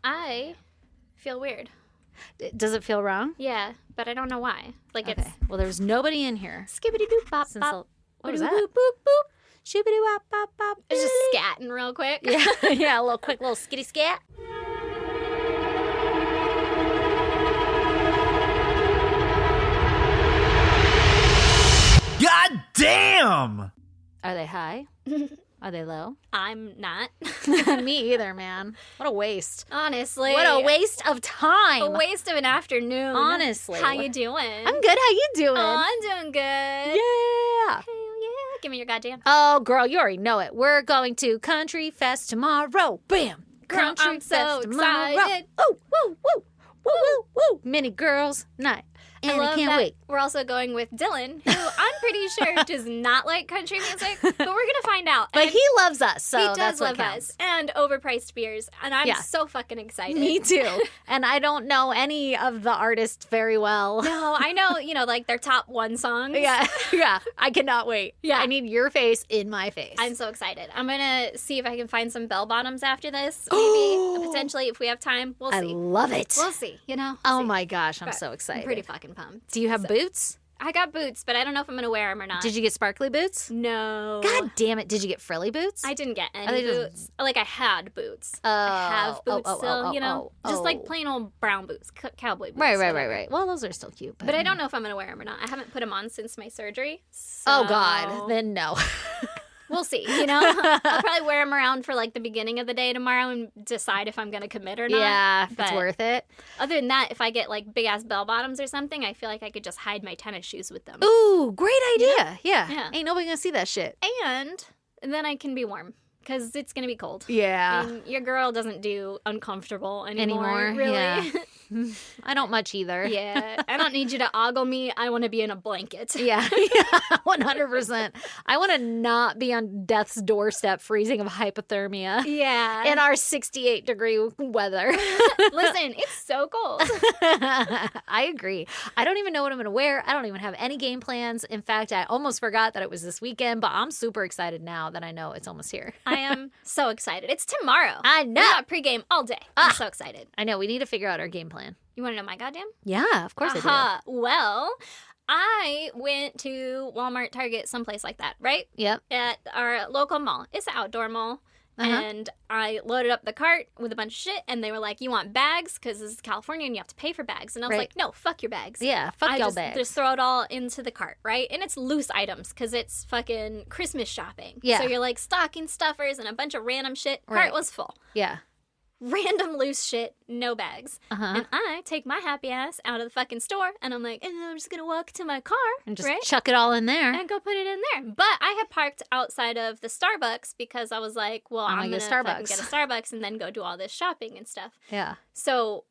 I feel weird. Does it feel wrong? Yeah, but I don't know why. Like Okay. Well, there's nobody in here. Skibbity doop bop bop. What was that? Boop boop boop. Shoobity wop bop bop. It's just scatting real quick. Yeah, yeah, a little quick little skitty scat. God damn! Are they high? Are they low? I'm not. Me either, man. What a waste. Honestly. What a waste of time. A waste of an afternoon. Honestly. How you doing? I'm good. How you doing? Oh, I'm doing good. Yeah. Hell yeah. Give me your goddamn. Oh, girl, you already know it. We're going to Country Fest tomorrow. Bam. Girl, Country I'm so Fest tomorrow. excited. Woo, woo, woo. Woo, woo, woo. Mini girls night. And I can't wait. We're also going with Dylan, who I'm pretty sure does not like country music, but we're going to find out. But And he loves us, so he does that's what love counts. us. And overpriced beers. And I'm so fucking excited. Me too. And I don't know any of the artists very well. No, I know, like their top one songs. Yeah, yeah. I cannot wait. Yeah. I need your face in my face. I'm so excited. I'm going to see if I can find some bell bottoms after this. Maybe, potentially, if we have time. We'll see. I love it. We'll see, We'll Oh see. my gosh, I'm But so excited. I'm pretty fucking pumped. Do you have boots? I got boots, but I don't know if I'm going to wear them or not. Did you get sparkly boots? No. God damn it. Did you get frilly boots? I didn't get they any just- boots. Like, I had boots. Oh, I have boots still, Just oh. like plain old brown boots, cowboy boots. Right. whatever. Well, those are still cute. But I don't know if I'm going to wear them or not. I haven't put them on since my surgery. So Oh, God. Then no. we'll see, I'll probably wear them around for, like, the beginning of the day tomorrow and decide if I'm going to commit or not. Yeah, if it's But worth it. Other than that, if I get, like, big-ass bell-bottoms or something, I feel like I could just hide my tennis shoes with them. Ooh, great idea. Yeah. Yeah. Ain't nobody gonna see that shit. And then I can be warm. Because it's going to be cold. Yeah. I mean, your girl doesn't do uncomfortable anymore. Really. Yeah. I don't much either. Yeah. I don't need you to ogle me. I want to be in a blanket. Yeah, 100%. I want to not be on death's doorstep freezing of hypothermia Yeah. in our 68-degree weather. Listen, it's so cold. I agree. I don't even know what I'm going to wear. I don't even have any game plans. In fact, I almost forgot that it was this weekend, but I'm super excited now that I know it's almost here. I am so excited. It's tomorrow. I know. We got pregame all day. I'm so excited. I know. We need to figure out our game plan. You want to know my goddamn? Yeah, of course I do. Well, I went to Walmart, Target, someplace like that, right? Yep. At our local mall. It's an outdoor mall. Uh-huh. And I loaded up the cart with a bunch of shit, and they were like, you want bags? Because this is California, and you have to pay for bags. And I was Right. like, no, fuck your bags. Yeah, fuck I y'all just, bags. just throw it all into the cart, right? And it's loose items, because it's fucking Christmas shopping. Yeah. So you're like stocking stuffers and a bunch of random shit. Right. Cart was full. Yeah. Random loose shit, no bags. Uh-huh. And I take my happy ass out of the fucking store, and I'm like, and I'm just going to walk to my car, And just right? chuck it all in there. And go put it in there. But I had parked outside of the Starbucks because I was like, well, I'm gonna going get to a fucking Starbucks. get a Starbucks and then go do all this shopping and stuff. Yeah. So,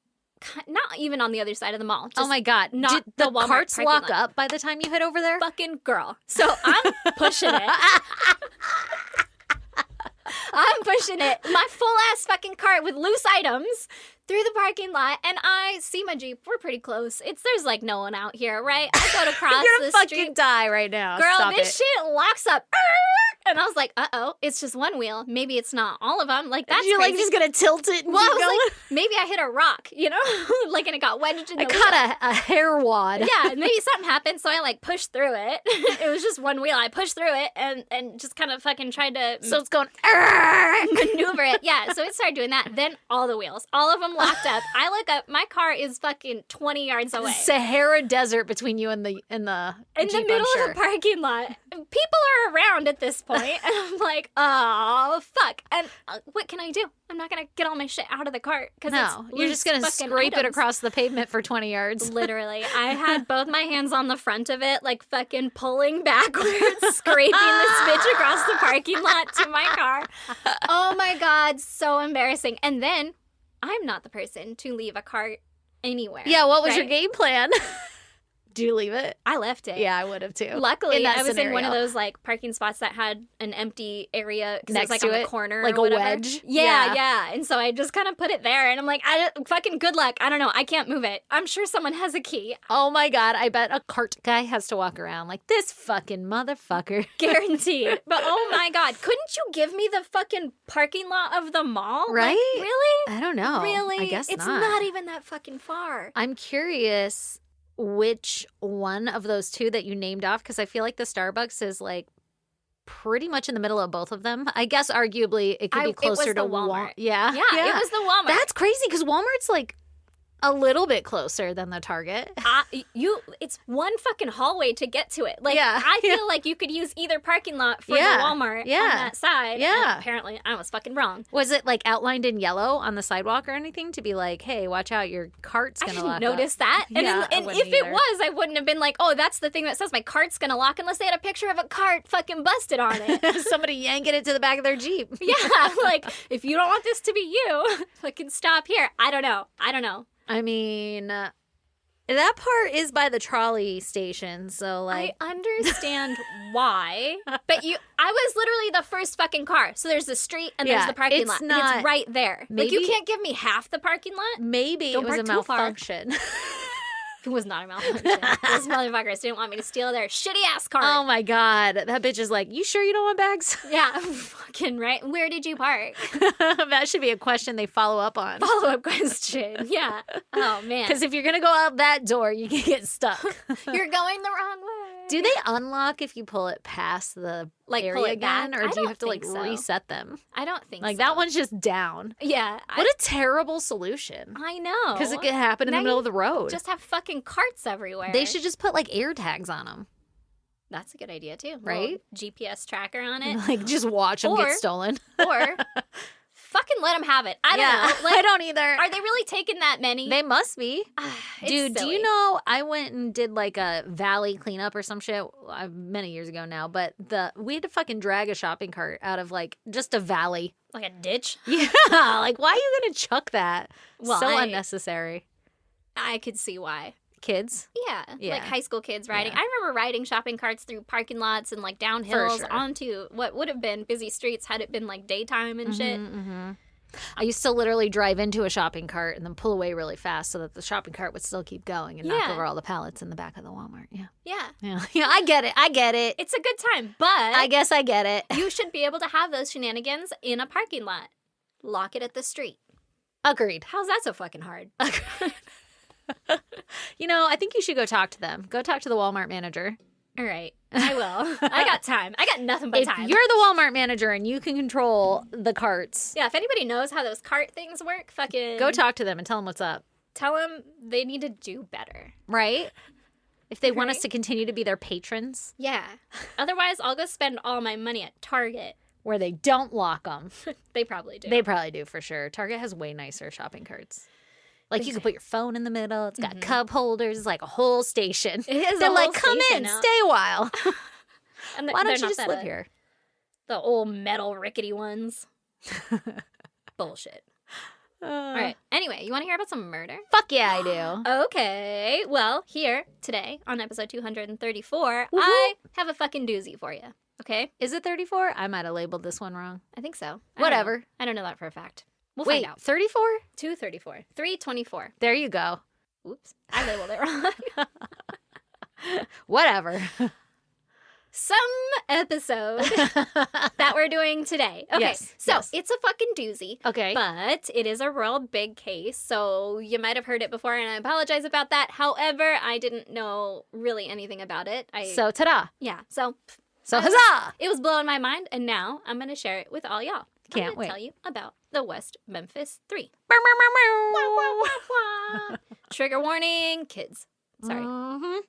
not even on the other side of the mall. Oh Just my God. not Did the the Walmart carts parking lock lot. up by the time you head over there? Fucking girl. So, I'm pushing it. I'm pushing it. My full ass fucking cart with loose items through the parking lot, and I see my Jeep. We're pretty close. There's like no one out here, right? I go to cross You're gonna the fucking street. die right now. Girl, Stop this it. shit locks up. And I was like, uh-oh, it's just one wheel. Maybe it's not all of them. Like, that's You're crazy. like just gonna tilt it and well, I keep was going? like, maybe I hit a rock, like, and it got wedged in the I caught a hair wad. Yeah, maybe something happened, so I, like, pushed through it. It was just one wheel. I pushed through it and just kind of fucking tried to So it's going, maneuver it. Yeah, so it started doing that. Then all the wheels, all of them locked up. I look up, my car is fucking 20 yards away. Sahara Desert between you and the In the Jeep, middle I'm sure. of the parking lot. People are around at this point, and I'm like, oh, fuck. And what can I do? I'm not going to get all my shit out of the cart. No, you're just going to scrape it across the pavement for 20 yards. Literally. I had both my hands on the front of it, like fucking pulling backwards, scraping this bitch across the parking lot to my car. Oh my God, so embarrassing. And then I'm not the person to leave a cart anywhere. Yeah, what was your right? game plan? Do you leave it? I left it. Yeah, I would have too. Luckily, I was in one scenario. of those like parking spots that had an empty area because it was Next like to on it? the corner, Like or a whatever. wedge? Yeah. And so I just kind of put it there, and I'm like, fucking good luck. I don't know. I can't move it. I'm sure someone has a key. Oh my God, I bet a cart guy has to walk around like this fucking motherfucker. Guaranteed. But oh my God, couldn't you give me the fucking parking lot of the mall? Right? Like, really? I don't know. Really? I guess it's not. not even that fucking far. I'm curious which one of those two that you named off, because I feel like the Starbucks is like pretty much in the middle of both of them. I guess arguably it could be closer it was to the Walmart. Yeah, It was the Walmart. That's crazy because Walmart's like a little bit closer than the Target. It's one fucking hallway to get to it. Like, Yeah, I feel like you could use either parking lot for the Walmart on that side. Yeah. And apparently, I was fucking wrong. Was it like outlined in yellow on the sidewalk or anything to be like, hey, watch out, your cart's I gonna didn't lock notice up? that. And, Yeah, I and wouldn't if it either. was, I wouldn't have been like, oh, that's the thing that says my cart's gonna lock, unless they had a picture of a cart fucking busted on it. Somebody yanking it to the back of their Jeep. Yeah, like, if you don't want this to be you, fucking stop here. I don't know. I mean, that part is by the trolley station, so like, I understand why, but I was literally the first fucking car. So there's the street and there's Yeah, the parking it's lot. And not- it's right there. Like, you maybe- can't give me half the parking lot. maybe Don't it was a park too far. malfunction. It was not a malfunction. Those motherfuckers didn't want me to steal their shitty ass car. Oh my God, that bitch is like, you sure you don't want bags? Yeah, fucking right. Where did you park? That should be a question they follow up on. Follow up question. Yeah. Oh man. Because if you're gonna go out that door, you can get stuck. You're going the wrong way. Do they unlock if you pull it past the Like, area pull it again, back? or I do you don't have to like think so. reset them? I don't think Like so. that one's just down. Yeah. What a terrible solution. I know. Because it could happen in Now the middle you of the road. just have fucking carts everywhere. They should just put like air tags on them, That's a good idea too. Right? Little GPS tracker on it. like just watch them Or- get stolen. Or fucking let them have it. I don't Yeah, know. Like, I don't either. are they really taking that many? They must be. It's Dude, do silly. you know I went and did like a valley cleanup or some shit many years ago now, but we had to fucking drag a shopping cart out of like just a valley. Like a ditch? Yeah, like why are you gonna chuck that? Well, So I- unnecessary. I could see why. Kids. Yeah, Yeah. like high school kids riding. Yeah. I remember riding shopping carts through parking lots and like down hills sure. onto what would have been busy streets had it been like daytime and shit. Mm-hmm. I used to literally drive into a shopping cart and then pull away really fast so that the shopping cart would still keep going and knock Yeah. over all the pallets in the back of the Walmart. Yeah. Yeah, Yeah, I get it. it's a good time, but I guess I get it. you should be able to have those shenanigans in a parking lot. Lock it at the street. Agreed. How's that so fucking hard? You know, I think you should go talk to them. Go talk to the Walmart manager. All right, I will. I got time. I got nothing but If time. you're the Walmart manager and you can control the carts, Yeah, if anybody knows how those cart things work, fucking go talk to them and tell them what's up, tell them they need to do better. right? If they want us Right. to continue to be their patrons, Yeah. Otherwise, I'll go spend all my money at Target. where they don't lock them. They probably do. They probably do for sure. Target has way nicer shopping carts. Like you can put your phone in the middle. It's got cup holders. It's like a whole station. It is They're a like, whole come station in, now." stay a while. And Why they're don't you not just that, live here? The old metal rickety ones. Bullshit. All right. Anyway, you want to hear about some murder? Fuck yeah, I do. Okay. Well, here today on episode 234, Woohoo. I have a fucking doozy for you. Okay? Is it 34? I might have labeled this one wrong. I think so. I don't Whatever. know. I don't know that for a fact. We'll Wait, find out. 34? 234. 324. There you go. Oops. I labeled it wrong. Whatever. Some episode that we're doing today. Okay. Yes, So yes. it's a fucking doozy. Okay. But it is a real big case, so you might have heard it before, and I apologize about that. However, I didn't know really anything about it. So ta-da. Yeah, so So I was- huzzah. it was blowing my mind, and now I'm going to share it with all y'all. Can't I'm gonna wait. tell you about the West Memphis Three. Meow, meow, meow, meow. Trigger warning, kids. Sorry. Mhm.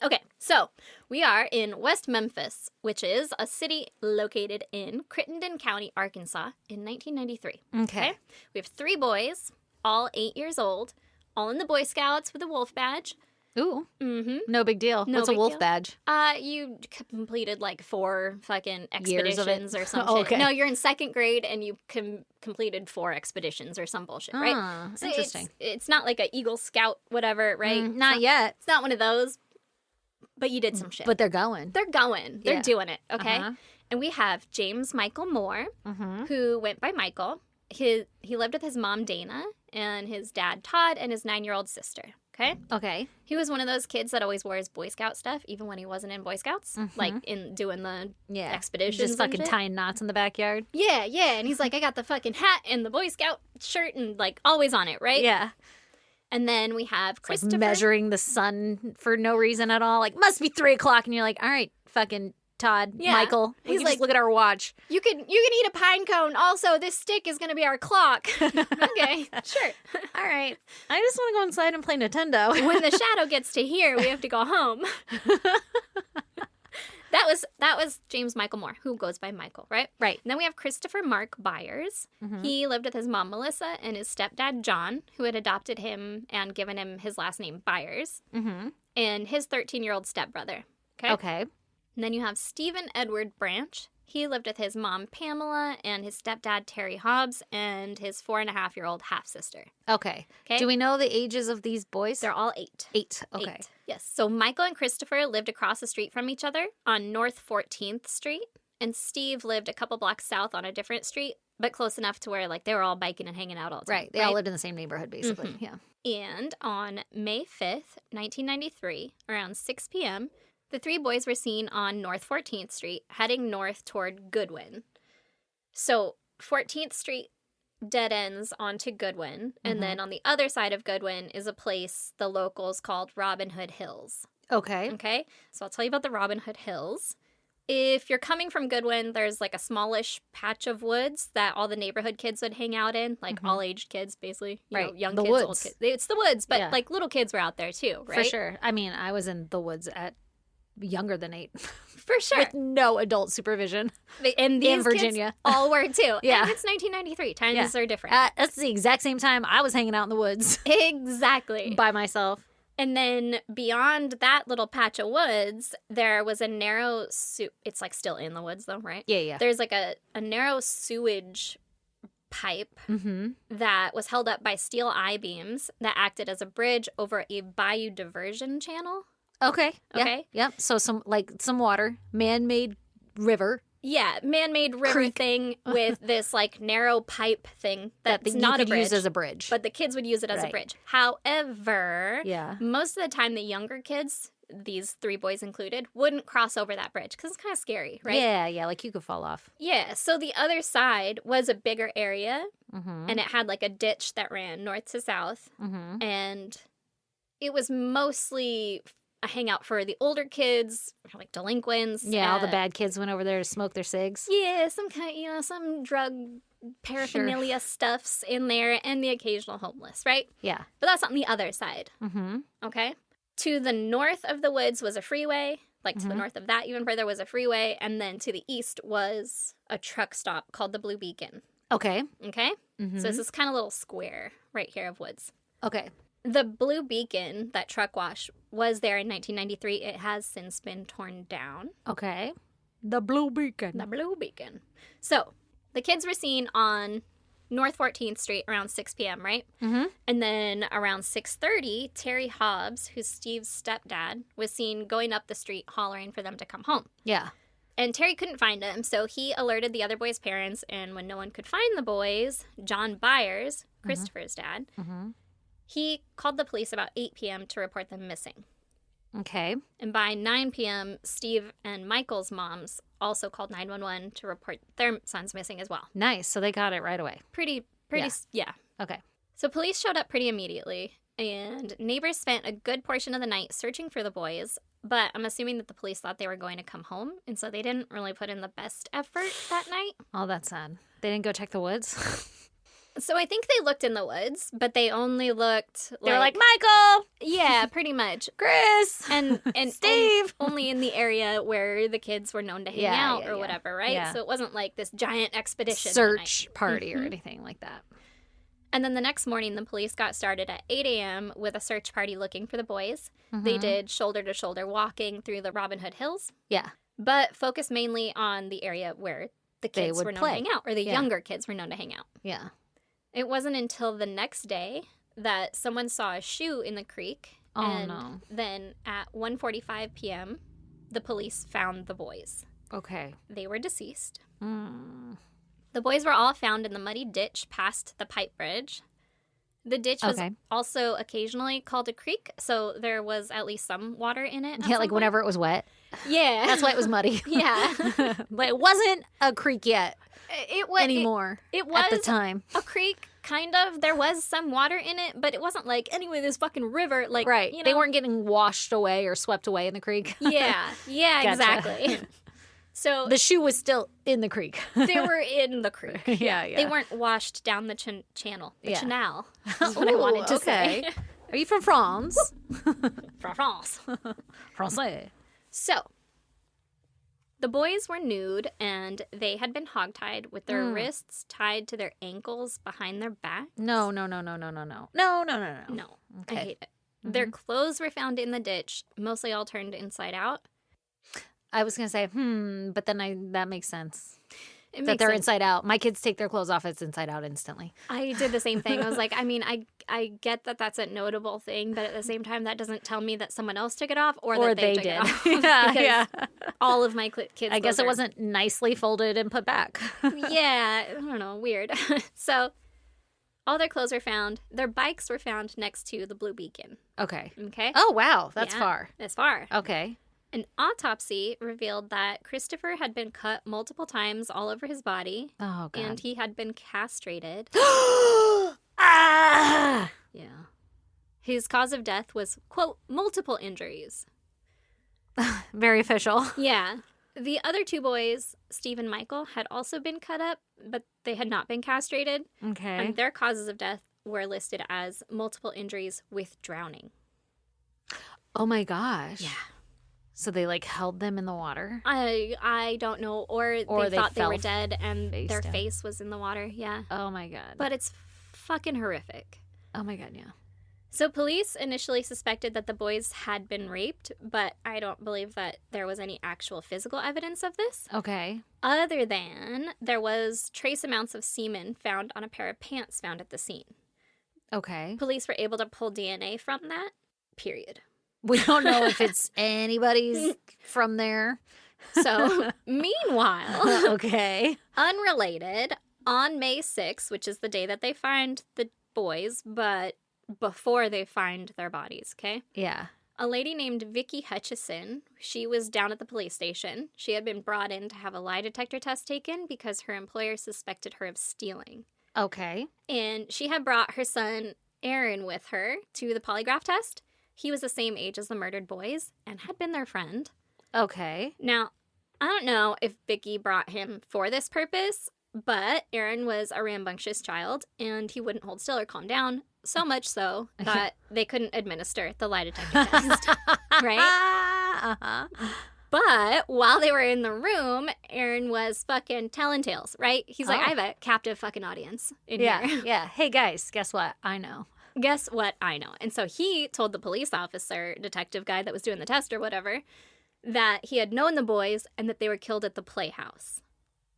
Okay, so we are in West Memphis, which is a city located in Crittenden County, Arkansas, in 1993. Okay. We have 3 boys, all 8 years old, all in the Boy Scouts with a wolf badge. Ooh, Mm-hmm. no big deal. No What's a big wolf deal. badge? You completed like 4 fucking Years of it? expeditions or some Okay. shit. No, you're in 2nd grade and you completed 4 expeditions or some bullshit, right? Ah, So interesting. It's not like a Eagle Scout, whatever, right? It's Not yet. It's not one of those. but you did some shit. But they're going. They're going. They're Yeah. doing it, okay? Uh-huh. And we have James Michael Moore, who went by Michael. He lived with his mom, Dana, and his dad, Todd, and his 9-year-old sister, okay? Okay. He was one of those kids that always wore his Boy Scout stuff, even when he wasn't in Boy Scouts, like in doing the expeditions. Just and fucking shit. tying knots in the backyard. Yeah. And he's like, I got the fucking hat and the Boy Scout shirt and like always on it, right? Yeah. And then we have Christopher. Like measuring the sun for no reason at all. Like, must be 3 o'clock. And you're like, all right, fucking Todd, Yeah. Michael. He's He's like, just look at our watch. You can eat a pine cone. Also, this stick is going to be our clock. Okay, sure. All right. I just want to go inside and play Nintendo. When the shadow gets to here, we have to go home. That was James Michael Moore, who goes by Michael, right? Right. And then we have Christopher Mark Byers. He lived with his mom, Melissa, and his stepdad, John, who had adopted him and given him his last name, Byers, and his 13-year-old stepbrother. Okay. And then you have Stephen Edward Branch. He lived with his mom, Pamela, and his stepdad, Terry Hobbs, and his 4.5-year-old half-sister. Okay. Okay. Do we know the ages of these boys? They're all 8. 8. Okay. 8. Yes. So Michael and Christopher lived across the street from each other on North 14th Street, and Steve lived a couple blocks south on a different street, but close enough to where like they were all biking and hanging out all the time. Right. They all lived in the same neighborhood, basically. Yeah. And on May 5th, 1993, around 6 p.m., the 3 boys were seen on North 14th Street heading north toward Goodwin. So 14th Street dead ends onto Goodwin, and then on the other side of Goodwin is a place the locals called Robin Hood Hills. Okay. Okay, so I'll tell you about the Robin Hood Hills. If you're coming from Goodwin, there's like a smallish patch of woods that all the neighborhood kids would hang out in, like all aged kids, basically. You know, Right. young The kids, woods. old kids. It's the woods, but Yeah. like little kids were out there too, right? For sure. I mean, I was in the woods at younger than 8 For sure. with no adult supervision. And these in Virginia. kids all were too. Yeah. And it's 1993. Times are different. That's the exact same time I was hanging out in the woods Exactly. by myself. And then beyond that little patch of woods, there was a narrow it's like still in the woods though, right? Yeah. There's like a narrow sewage pipe that was held up by steel I-beams that acted as a bridge over a bayou diversion channel. Okay. Okay. Yeah. Yep. So some water, man-made river Yeah, man-made river Creek. thing with this like narrow pipe thing that that's you not a could bridge. use as a bridge. But the kids would use it as a Right. bridge. However, Yeah. most of the time the younger kids, these 3 boys included, wouldn't cross over that bridge because it's kind of scary, right? Yeah. Like you could fall off. Yeah, so the other side was a bigger area, Mm-hmm. and it had like a ditch that ran north to south, Mm-hmm. and it was mostly a hangout for the older kids, like delinquents. Yeah. All the bad kids went over there to smoke their cigs. Yeah, some kind, some drug paraphernalia stuffs in there, and the occasional homeless, right? Yeah. But that's on the other side, Mm-hmm. okay? To the north of the woods was a freeway. Like to the north of that, even further, was a freeway. And then to the east was a truck stop called the Blue Beacon, Okay. okay? Mm-hmm. So it's this kind of little square right here of woods. Okay. The Blue Beacon, that truck wash, was there in 1993. It has since been torn down. Okay. The Blue Beacon. The Blue Beacon. So the kids were seen on North 14th Street around 6 p.m., right? Mm-hmm. And then around 6:30, Terry Hobbs, who's Steve's stepdad, was seen going up the street hollering for them to come home. Yeah. And Terry couldn't find him, so he alerted the other boys' parents, and when no one could find the boys, John Byers, Christopher's dad, Mm-hmm. he called the police about 8 p.m. to report them missing. Okay. And by 9 p.m., Steve and Michael's moms also called 911 to report their sons missing as well. Nice. So they got it right away. Pretty, Yeah. yeah. Okay. So police showed up pretty immediately, and neighbors spent a good portion of the night searching for the boys, but I'm assuming that the police thought they were going to come home, and so they didn't really put in the best effort that night. Oh, that's sad. They didn't go check the woods. So I think they looked in the woods, but they only looked They were like, Michael, yeah, pretty much. Chris, And Steve. only in the area where the kids were known to hang Yeah, out yeah, or yeah. whatever, right? Yeah. So it wasn't like this giant expedition. that search night. party or anything like that. And then the next morning, the police got started at 8 a.m. with a search party looking for the boys. They did shoulder-to-shoulder walking through the Robin Hood Hills, Yeah. but focused mainly on the area where the They kids would were known play. to hang out, or the Yeah. younger kids were known to hang out. Yeah. It wasn't until the next day that someone saw a shoe in the creek Oh, and no. then at 1:45 p.m., the police found the boys. Okay. They were deceased. Mm. The boys were all found in the muddy ditch past the pipe bridge. The ditch was also occasionally called a creek, so there was at least some water in it. Yeah, like whenever it was wet. Yeah. That's why it was muddy. Yeah. But it wasn't a creek yet It was anymore it was at the time. a creek, kind of. There was some water in it, but it wasn't like, anyway, this fucking river. Like, Right. you know, They weren't getting washed away or swept away in the creek. Yeah. Yeah, Gotcha. exactly. So The shoe was still in the creek. they were in the creek. Yeah. They weren't washed down the channel. The Yeah. canal is what I wanted to say. Are you from France? From France. Francais. So, the boys were nude and they had been hogtied with their wrists tied to their ankles behind their back. No. No, Okay. I hate it. Their clothes were found in the ditch, mostly all turned inside out. I was going to say, but then that makes sense. It That makes they're sense. inside out. My kids take their clothes off, it's inside out instantly. I did the same thing. I was like, I mean, I get that that's a notable thing, but at the same time, that doesn't tell me that someone else took it off or that they took did. it off. Yeah, Because yeah. all of my kids. I guess clothes it are- wasn't nicely folded and put back. Yeah, I don't know, weird. So, all their clothes were found. Their bikes were found next to the Blue Beacon. Okay. Okay. Oh, wow. That's Yeah, far. That's far. Okay. An autopsy revealed that Christopher had been cut multiple times all over his body, Oh, God. and he had been castrated. Ah! Yeah. His cause of death was, quote, multiple injuries. Very official. Yeah. The other two boys, Steve and Michael, had also been cut up, but they had not been castrated, Okay. and their causes of death were listed as multiple injuries with drowning. Oh, my gosh. So they, like, held them in the water? I don't know, or Or they they thought they fell were dead and face their down. face was in the water. Yeah. Oh, my God. But it's fucking horrific. Oh, my God, yeah. So police initially suspected that the boys had been raped, but I don't believe that there was any actual physical evidence of this. Okay. Other than there was trace amounts of semen found on a pair of pants found at the scene. Okay. Police were able to pull DNA from that, period. We don't know if it's anybody's from there. So, meanwhile, Okay. unrelated, on May 6th, which is the day that they find the boys, but before they find their bodies, okay? Yeah. A lady named Vicky Hutchison, she was down at the police station. She had been brought in to have a lie detector test taken because her employer suspected her of stealing. Okay. And she had brought her son, Erin, with her to the polygraph test. He was the same age as the murdered boys and had been their friend. Okay. Now, I don't know if Vicky brought him for this purpose, but Erin was a rambunctious child and he wouldn't hold still or calm down, so much so that they couldn't administer the lie detector test, right? Uh-huh. But while they were in the room, Erin was fucking telling tales, right? He's like, Oh. I have a captive fucking audience in Yeah. here. Yeah. Hey, guys, guess what? I know. Guess what? I know. And so he told the police officer, detective guy that was doing the test or whatever, that he had known the boys and that they were killed at the playhouse.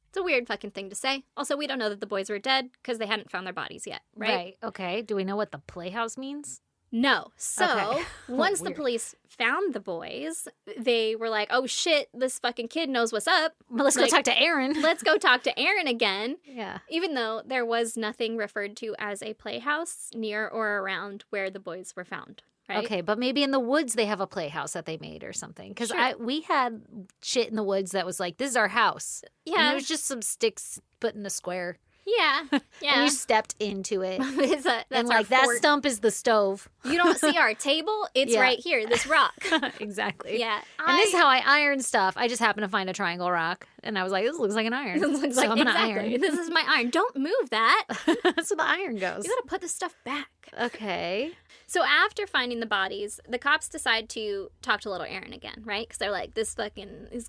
It's a weird fucking thing to say. Also, we don't know that the boys were dead because they hadn't found their bodies yet, right? Okay. Do we know what the playhouse means? No. So Okay. once the Weird. police found the boys, they were like, oh shit, this fucking kid knows what's up. Well, let's Like, go talk to Erin. Let's go talk to Erin again. Yeah. Even though there was nothing referred to as a playhouse near or around where the boys were found, right? Okay, but maybe in the woods they have a playhouse that they made or something. Because Sure. we had shit in the woods that was like, this is our house. And Yeah. it was just some sticks put in a square. Yeah. And Yeah. you stepped into it. That's And our like, that fort. stump is the stove. You don't see our table? It's Yeah. right here, this rock. Exactly. Yeah. And this is how I iron stuff. I just happened to find a triangle rock. And I was like, this looks like an iron. This looks so like I'm going to exactly. iron. This is my iron. Don't move that. That's where the iron goes. You gotta put this stuff back. Okay. So after finding the bodies, the cops decide to talk to little Erin again, right? Because they're like, this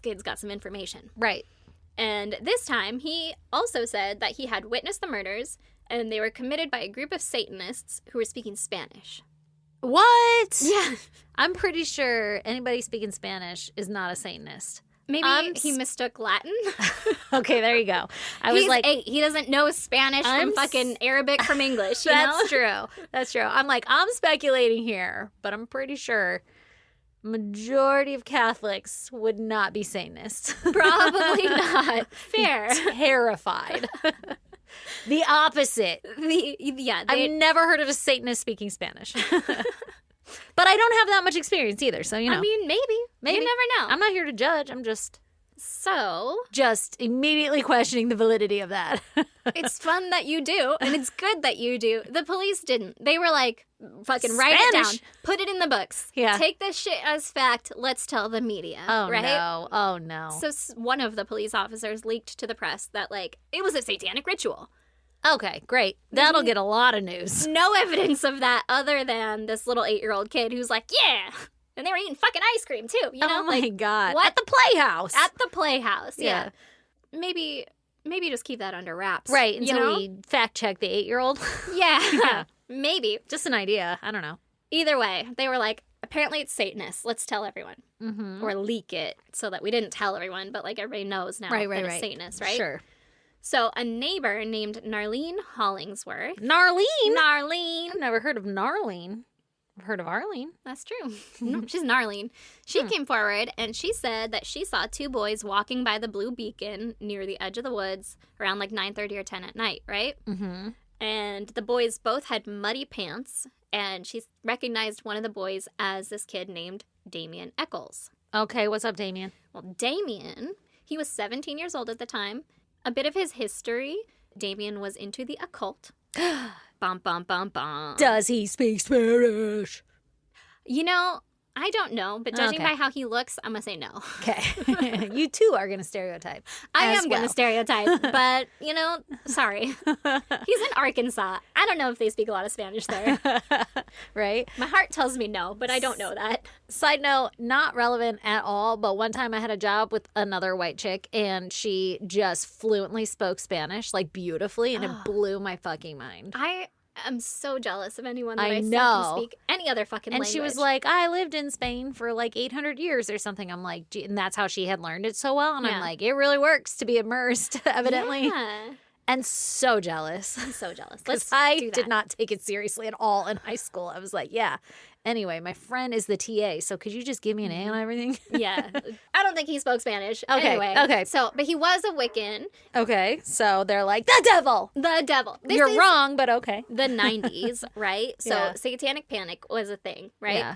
kid's got some information. Right. And this time, he also said that he had witnessed the murders and they were committed by a group of Satanists who were speaking Spanish. What? Yeah. I'm pretty sure anybody speaking Spanish is not a Satanist. Maybe he mistook Latin. Okay, there you go. He's 8. He doesn't know Spanish from fucking Arabic from English, you know? That's true. That's true. I'm speculating here, but I'm pretty sure majority of Catholics would not be Satanists. Probably not. Fair. Terrified. The opposite. I've never heard of a Satanist speaking Spanish. But I don't have that much experience either, so you know. I mean, maybe. You never know. I'm not here to judge. I'm just immediately questioning the validity of that. It's fun that you do, and it's good that you do. The police didn't. They were like, fucking write it down. Put it in the books. Yeah. Take this shit as fact. Let's tell the media. Oh, right? no. Oh, no. So one of the police officers leaked to the press that, like, it was a satanic ritual. Okay, great. That'll get a lot of news. No evidence of that other than this little 8-year-old kid who's like, yeah. And they were eating fucking ice cream, too. You know? Oh, my God. What? At the Playhouse. At the Playhouse, yeah. Maybe just keep that under wraps. Right, until we fact-check the 8-year-old. Yeah. Maybe. Just an idea. I don't know. Either way, they were like, apparently it's Satanist. Let's tell everyone. Mm-hmm. Or leak it so that we didn't tell everyone, but, like, everybody knows now that it's Satanist, right? Sure. So a neighbor named Narlene Hollingsworth. Narlene? I've never heard of Narlene. I've heard of Arlene. That's true. No, she's Narlene. She came forward and she said that she saw 2 boys walking by the Blue Beacon near the edge of the woods around like 9:30 or 10 at night, right? Mm-hmm. And the boys both had muddy pants, and she recognized one of the boys as this kid named Damien Eccles. Okay, what's up, Damien? Well, Damien, he was 17 years old at the time. A bit of his history, Damien was into the occult. Bum, bum, bum, bum. Does he speak Spanish? You know, I don't know, but judging by how he looks, I'm going to say no. Okay. You too are going to stereotype. I am going to stereotype, but, you know, sorry. He's in Arkansas. I don't know if they speak a lot of Spanish there. Right? My heart tells me no, but I don't know that. Side note, not relevant at all, but one time I had a job with another white chick, and she just fluently spoke Spanish, like beautifully, and it blew my fucking mind. I'm so jealous of anyone that I I know. can speak any other fucking and language. she was like, I lived in Spain for like 800 years or something. I'm like, and that's how she had learned it so well. And I'm like, it really works to be immersed, evidently. Yeah. And so jealous. I'm so jealous. Because I did not take it seriously at all in high school. I was like, yeah. Anyway, my friend is the TA, so could you just give me an A on everything? Yeah. I don't think he spoke Spanish. Okay. Anyway, okay. So, but he was a Wiccan. Okay. So they're like, the devil. The devil. You're wrong, but okay. The 90s, right? So Yeah. satanic panic was a thing, right? Yeah.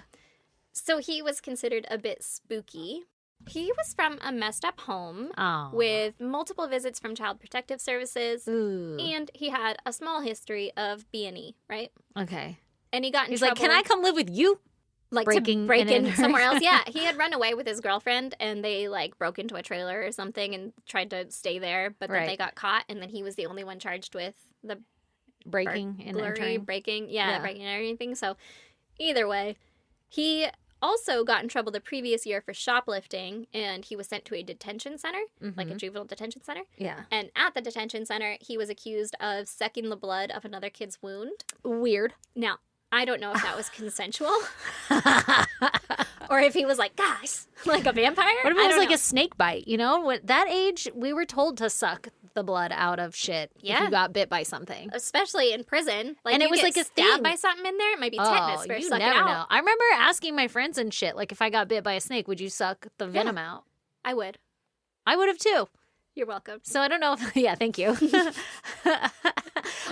So he was considered a bit spooky. He was from a messed up home Oh. with multiple visits from Child Protective Services. Ooh. And he had a small history of B&E, right? Okay. And he got in He's trouble. like, can I come live with you? Like breaking to break and in somewhere else. Yeah, he had run away with his girlfriend, and they like broke into a trailer or something and tried to stay there, but then Right. they got caught, and then he was the only one charged with the Breaking and entering. breaking and everything. So either way, he also got in trouble the previous year for shoplifting, and he was sent to a detention center, like a juvenile detention center. Yeah. And at the detention center, he was accused of sucking the blood of another kid's wound. Weird. Now, I don't know if that was consensual or if he was like, guys, like a vampire. What if it was like a snake bite? You know, at that age, we were told to suck the blood out of shit if you got bit by something. Especially in prison. Like, and you it was get like a stabbed thing. by something in there. It might be tetanus for you sucking never out. know. I remember asking my friends and shit, like, if I got bit by a snake, would you suck the venom out? I would. I would have too. You're welcome. So I don't know if, yeah, thank you.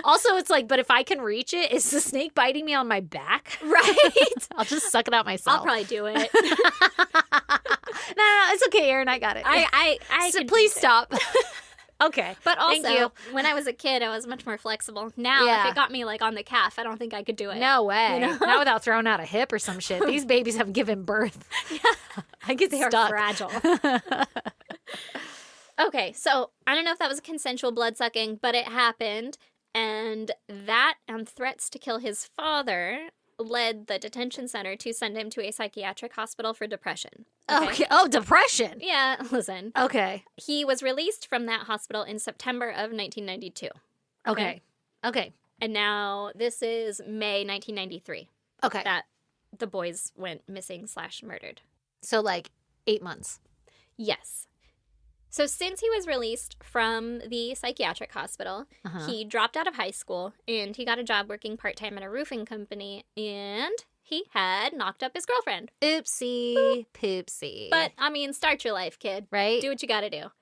Also, it's like, but if I can reach it, is the snake biting me on my back? Right? I'll just suck it out myself. I'll probably do it. No, it's okay, Erin. I got it. I so could please do it. stop. Okay. But Thank also, you. when I was a kid, I was much more flexible. Now, Yeah. if it got me like on the calf, I don't think I could do it. No way. You know? Not without throwing out a hip or some shit. These babies have given birth. I get They stuck. are fragile. Okay, so I don't know if that was consensual blood sucking, but it happened. And that and threats to kill his father led the detention center to send him to a psychiatric hospital for depression. Okay. Oh, depression. Yeah, listen. Okay. He was released from that hospital in September of 1992. Okay. Okay. And now this is May 1993 Okay. that the boys went missing / murdered. So like 8 months. Yes. So since he was released from the psychiatric hospital, he dropped out of high school and he got a job working part-time at a roofing company, and he had knocked up his girlfriend. Oopsie poopsie. But, I mean, start your life, kid. Right? Do what you gotta do.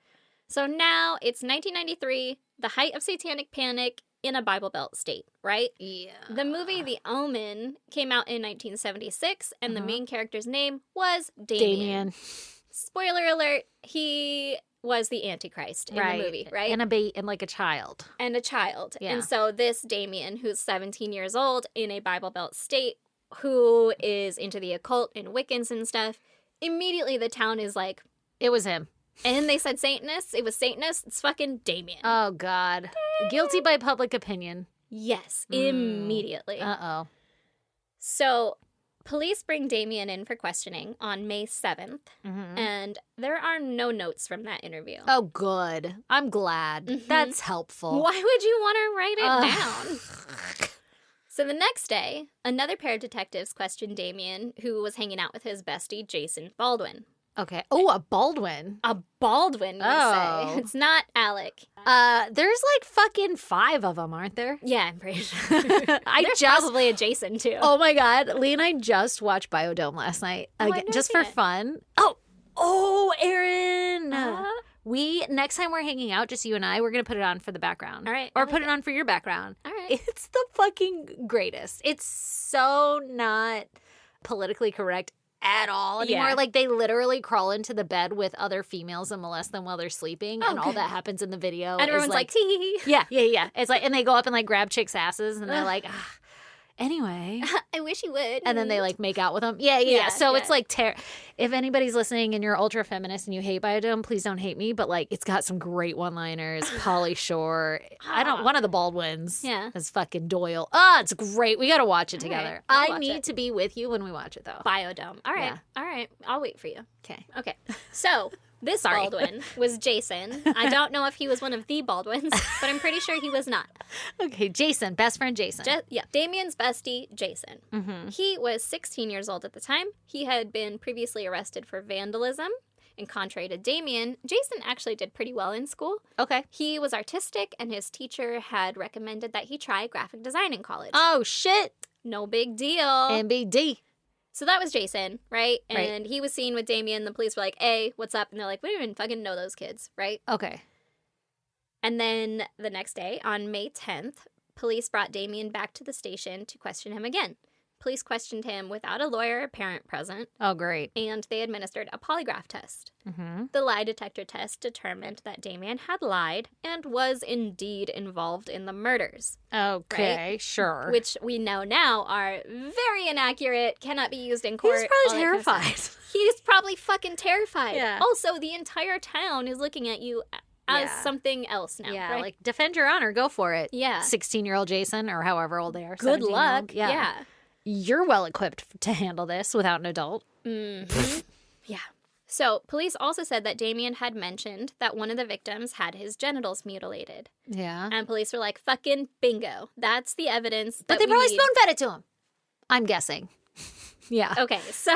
So now it's 1993, the height of satanic panic in a Bible Belt state, right? Yeah. The movie The Omen came out in 1976, and the main character's name was Damien. Spoiler alert, he was the Antichrist in the movie, right? And like a child. And a child. Yeah. And so this Damien, who's 17 years old in a Bible Belt state, who is into the occult and Wiccans and stuff, immediately the town is like... It was him. And they said Satanists. It was Satanists. It's fucking Damien. Oh, God. Guilty by public opinion. Yes, immediately. Uh-oh. So... Police bring Damien in for questioning on May 7th, and there are no notes from that interview. Oh, good. I'm glad. That's helpful. Why would you want to write it down? So the next day, another pair of detectives questioned Damien, who was hanging out with his bestie, Jason Baldwin. Okay. Oh, a Baldwin. A Baldwin, you say. It's not Alec. There's like fucking 5 of them, aren't there? Yeah, I'm pretty sure. There's probably a Jason, too. Oh, my God. Lee and I just watched Biodome last night. Just for fun. Oh, Erin. We, next time we're hanging out, just you and I, we're going to put it on for the background. All right. Or put it on for your background. All right. It's the fucking greatest. It's so not politically correct at all anymore. Yeah. Like, they literally crawl into the bed with other females and molest them while they're sleeping, and all that happens in the video. And everyone's like, tee. Yeah. It's like, and they go up and like grab chicks' asses, and they're like, anyway. I wish you would. And then they like make out with them. Yeah. So it's like, if anybody's listening and you're ultra feminist and you hate Biodome, please don't hate me. But like, it's got some great one-liners. Pauly Shore. One of the Baldwins. Yeah. Is fucking Doyle. Oh, it's great. We got to watch it together. I'll I need to be with you when we watch it though. Biodome. All right. Yeah. All right. I'll wait for you. Okay. So this Baldwin was Jason. I don't know if he was one of the Baldwins, but I'm pretty sure he was not. Okay. Jason. Best friend Jason. Damien's bestie, Jason. He was 16 years old at the time. He had been previously arrested for vandalism. And contrary to Damien, Jason actually did pretty well in school. Okay. He was artistic, and his teacher had recommended that he try graphic design in college. Oh, shit. No big deal. MBD. So that was Jason, right? And he was seen with Damien. The police were like, hey, what's up? And they're like, we don't even fucking know those kids, right? Okay. And then the next day, on May 10th, police brought Damien back to the station to question him again. Police questioned him without a lawyer or parent present. Oh, great. And they administered a polygraph test. The lie detector test determined that Damien had lied and was indeed involved in the murders. Okay, sure. Which we know now are very inaccurate, cannot be used in court. He's probably terrified. He's probably fucking terrified. Yeah. Also, the entire town is looking at you as something else now. Yeah, right? like defend your honor, go for it. Yeah. 16-year-old Jason, or however old they are. Good 17-year-old. luck. Yeah. You're well equipped to handle this without an adult. Yeah. So, police also said that Damien had mentioned that one of the victims had his genitals mutilated. Yeah. And police were like, fucking bingo. That's the evidence. But they probably spoon-fed it to him. I'm guessing. Yeah. Okay, so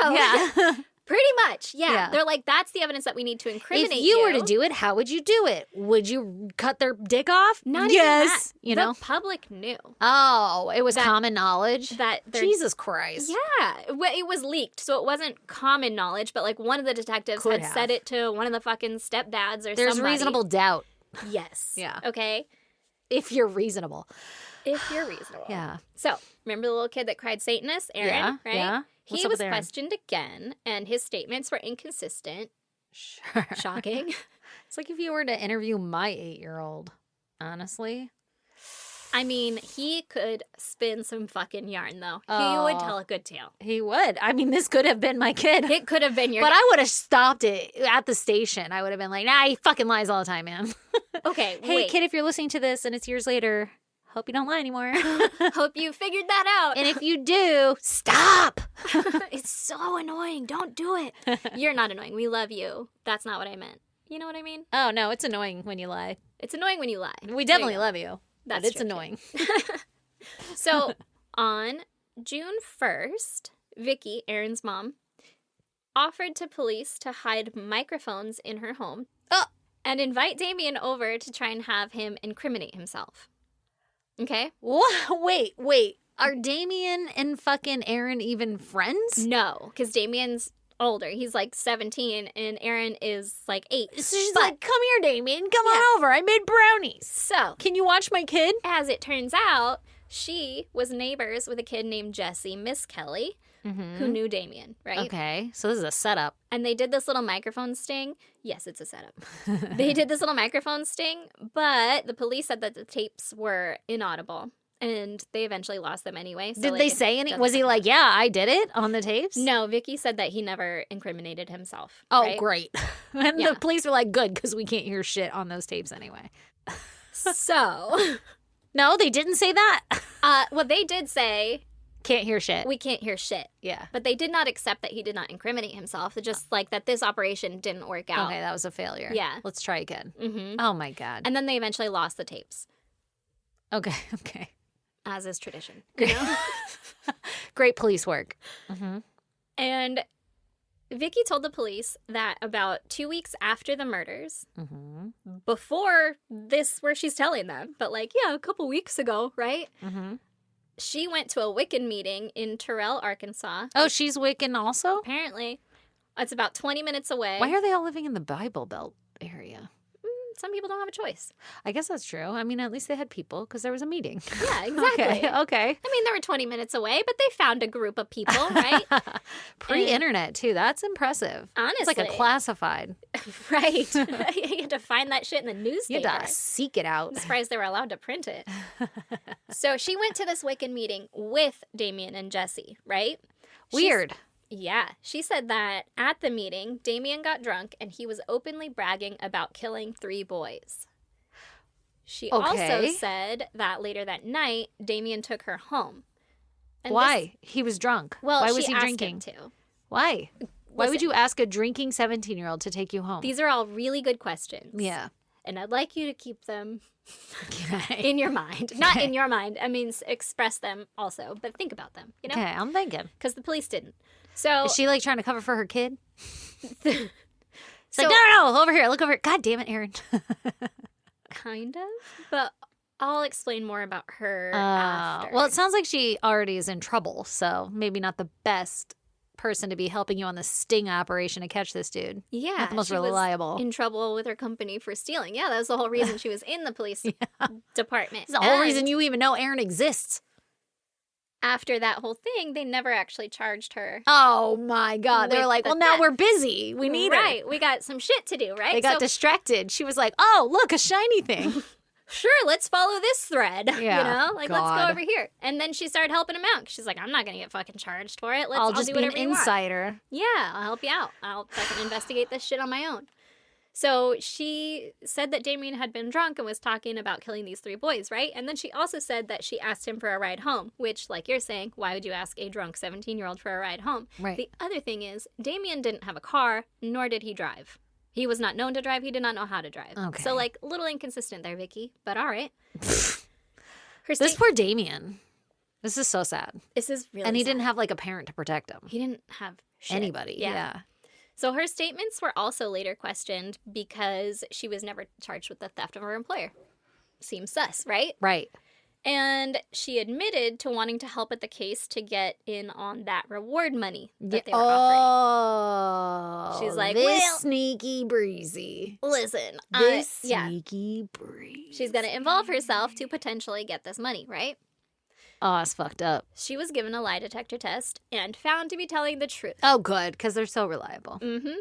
pretty much, yeah. They're like, that's the evidence that we need to incriminate if you were to do it, how would you do it? Would you cut their dick off? Not even that. You the know? public knew. Oh, it was common knowledge? That Jesus Christ. Yeah. It was leaked, so it wasn't common knowledge, but like one of the detectives had said it to one of the fucking stepdads or There's somebody. reasonable doubt. Yes. Yeah. Okay? If you're reasonable. If you're reasonable. Yeah. So, remember the little kid that cried Satanist, Erin, right? Yeah. He was questioned again, and his statements were inconsistent. Sure. Shocking. It's like if you were to interview my 8-year-old, honestly. I mean, he could spin some fucking yarn, though. He would tell a good tale. He would. I mean, this could have been my kid. It could have been your But I would have stopped it at the station. I would have been like, nah, he fucking lies all the time, man. Okay, Hey, wait. kid, if you're listening to this and it's years later, hope you don't lie anymore. Hope you figured that out. And if you do, stop. It's so annoying. Don't do it. You're not annoying. We love you. That's not what I meant. You know what I mean? Oh, no, it's annoying when you lie. It's annoying when you lie. We definitely love you. That's but it's true, annoying. So, on June 1st, Vicky, Erin's mom, offered to police to hide microphones in her home. and invite Damien over to try and have him incriminate himself. Okay? What? Wait. Are Damien and fucking Erin even friends? No, because Damien's older. He's like 17 and Erin is like 8. So she's like, come here, Damien. Come on over. I made brownies. So, can you watch my kid? As it turns out, she was neighbors with a kid named Jesse Miss Kelly, who knew Damien, right? Okay, so this is a setup. And they did this little microphone sting. Yes, it's a setup. They did this little microphone sting, but the police said that the tapes were inaudible. And they eventually lost them anyway. So did they say any? Was he like, yeah, I did it on the tapes? No, Vicky said that he never incriminated himself. Oh, right? great. And the police were like, good, because we can't hear shit on those tapes anyway. So. No, they didn't say that. Well, they did say. Can't hear shit. We can't hear shit. Yeah. But they did not accept that he did not incriminate himself. Just like that this operation didn't work out. Okay, that was a failure. Yeah. Let's try again. Mm-hmm. Oh, my God. And then they eventually lost the tapes. Okay. As is tradition. You know? Great police work. Mm-hmm. And Vicky told the police that about 2 weeks after the murders, before this, where she's telling them, but like, a couple weeks ago, right? Mm-hmm. She went to a Wiccan meeting in Terrell, Arkansas. Oh, she's Wiccan also? Apparently. It's about 20 minutes away. Why are they all living in the Bible Belt area? Some people don't have a choice. I guess that's true. I mean, at least they had people because there was a meeting. Yeah, exactly. Okay. I mean, they were 20 minets away, but they found a group of people, right? Pre-internet, too. That's impressive. Honestly. It's like a classified. Right. You had to find that shit in the newspaper. You had to seek it out. I'm surprised they were allowed to print it. So she went to this Wiccan meeting with Damien and Jesse, right? Weird. Yeah. She said that at the meeting, Damien got drunk and he was openly bragging about killing 3 boys. She also said that later that night, Damien took her home. And why? He was drunk. Well, why was she he asked drinking? him to. Why? Why would you ask a drinking 17-year-old to take you home? These are all really good questions. Yeah. And I'd like you to keep them in your mind. Not in your mind. I mean, express them also, but think about them, you know? Okay, I'm thinking. Because the police didn't. So is she like trying to cover for her kid? It's like, no, over here. Look over here. God damn it, Erin. Kind of. But I'll explain more about her after. Well, it sounds like she already is in trouble, so maybe not the best person to be helping you on the sting operation to catch this dude. Yeah. Not the most she reliable. Was in trouble with her company for stealing. Yeah, that was the whole reason she was in the police department. It's the whole reason you even know Erin exists. After that whole thing, they never actually charged her. Oh, my God. They're like, well, now we're busy. We need her. Right. We got some shit to do, right? They got distracted. She was like, oh, look, a shiny thing. Sure, let's follow this thread. Yeah, you know? Like, God. let's go over here. And then she started helping him out. She's like, I'm not going to get fucking charged for it. I'll just do be whatever an you want. insider. Yeah, I'll help you out. I'll fucking investigate this shit on my own. So she said that Damien had been drunk and was talking about killing these 3 boys, right? And then she also said that she asked him for a ride home, which, like you're saying, why would you ask a drunk 17-year-old for a ride home? Right. The other thing is, Damien didn't have a car, nor did he drive. He was not known to drive. He did not know how to drive. Okay. So, like, a little inconsistent there, Vicky, but all right. This poor Damien. This is so sad. This is really And he sad. didn't have, like, a parent to protect him. He didn't have shit. Anybody. Yeah. So her statements were also later questioned because she was never charged with the theft of her employer. Seems sus, right? Right. And she admitted to wanting to help at the case to get in on that reward money that they were offering. She's like, well, sneaky breezy. Listen, sneaky breezy. She's going to involve herself to potentially get this money, right? Oh, it's fucked up. She was given a lie detector test and found to be telling the truth. Oh, good, because they're so reliable. Mm-hmm.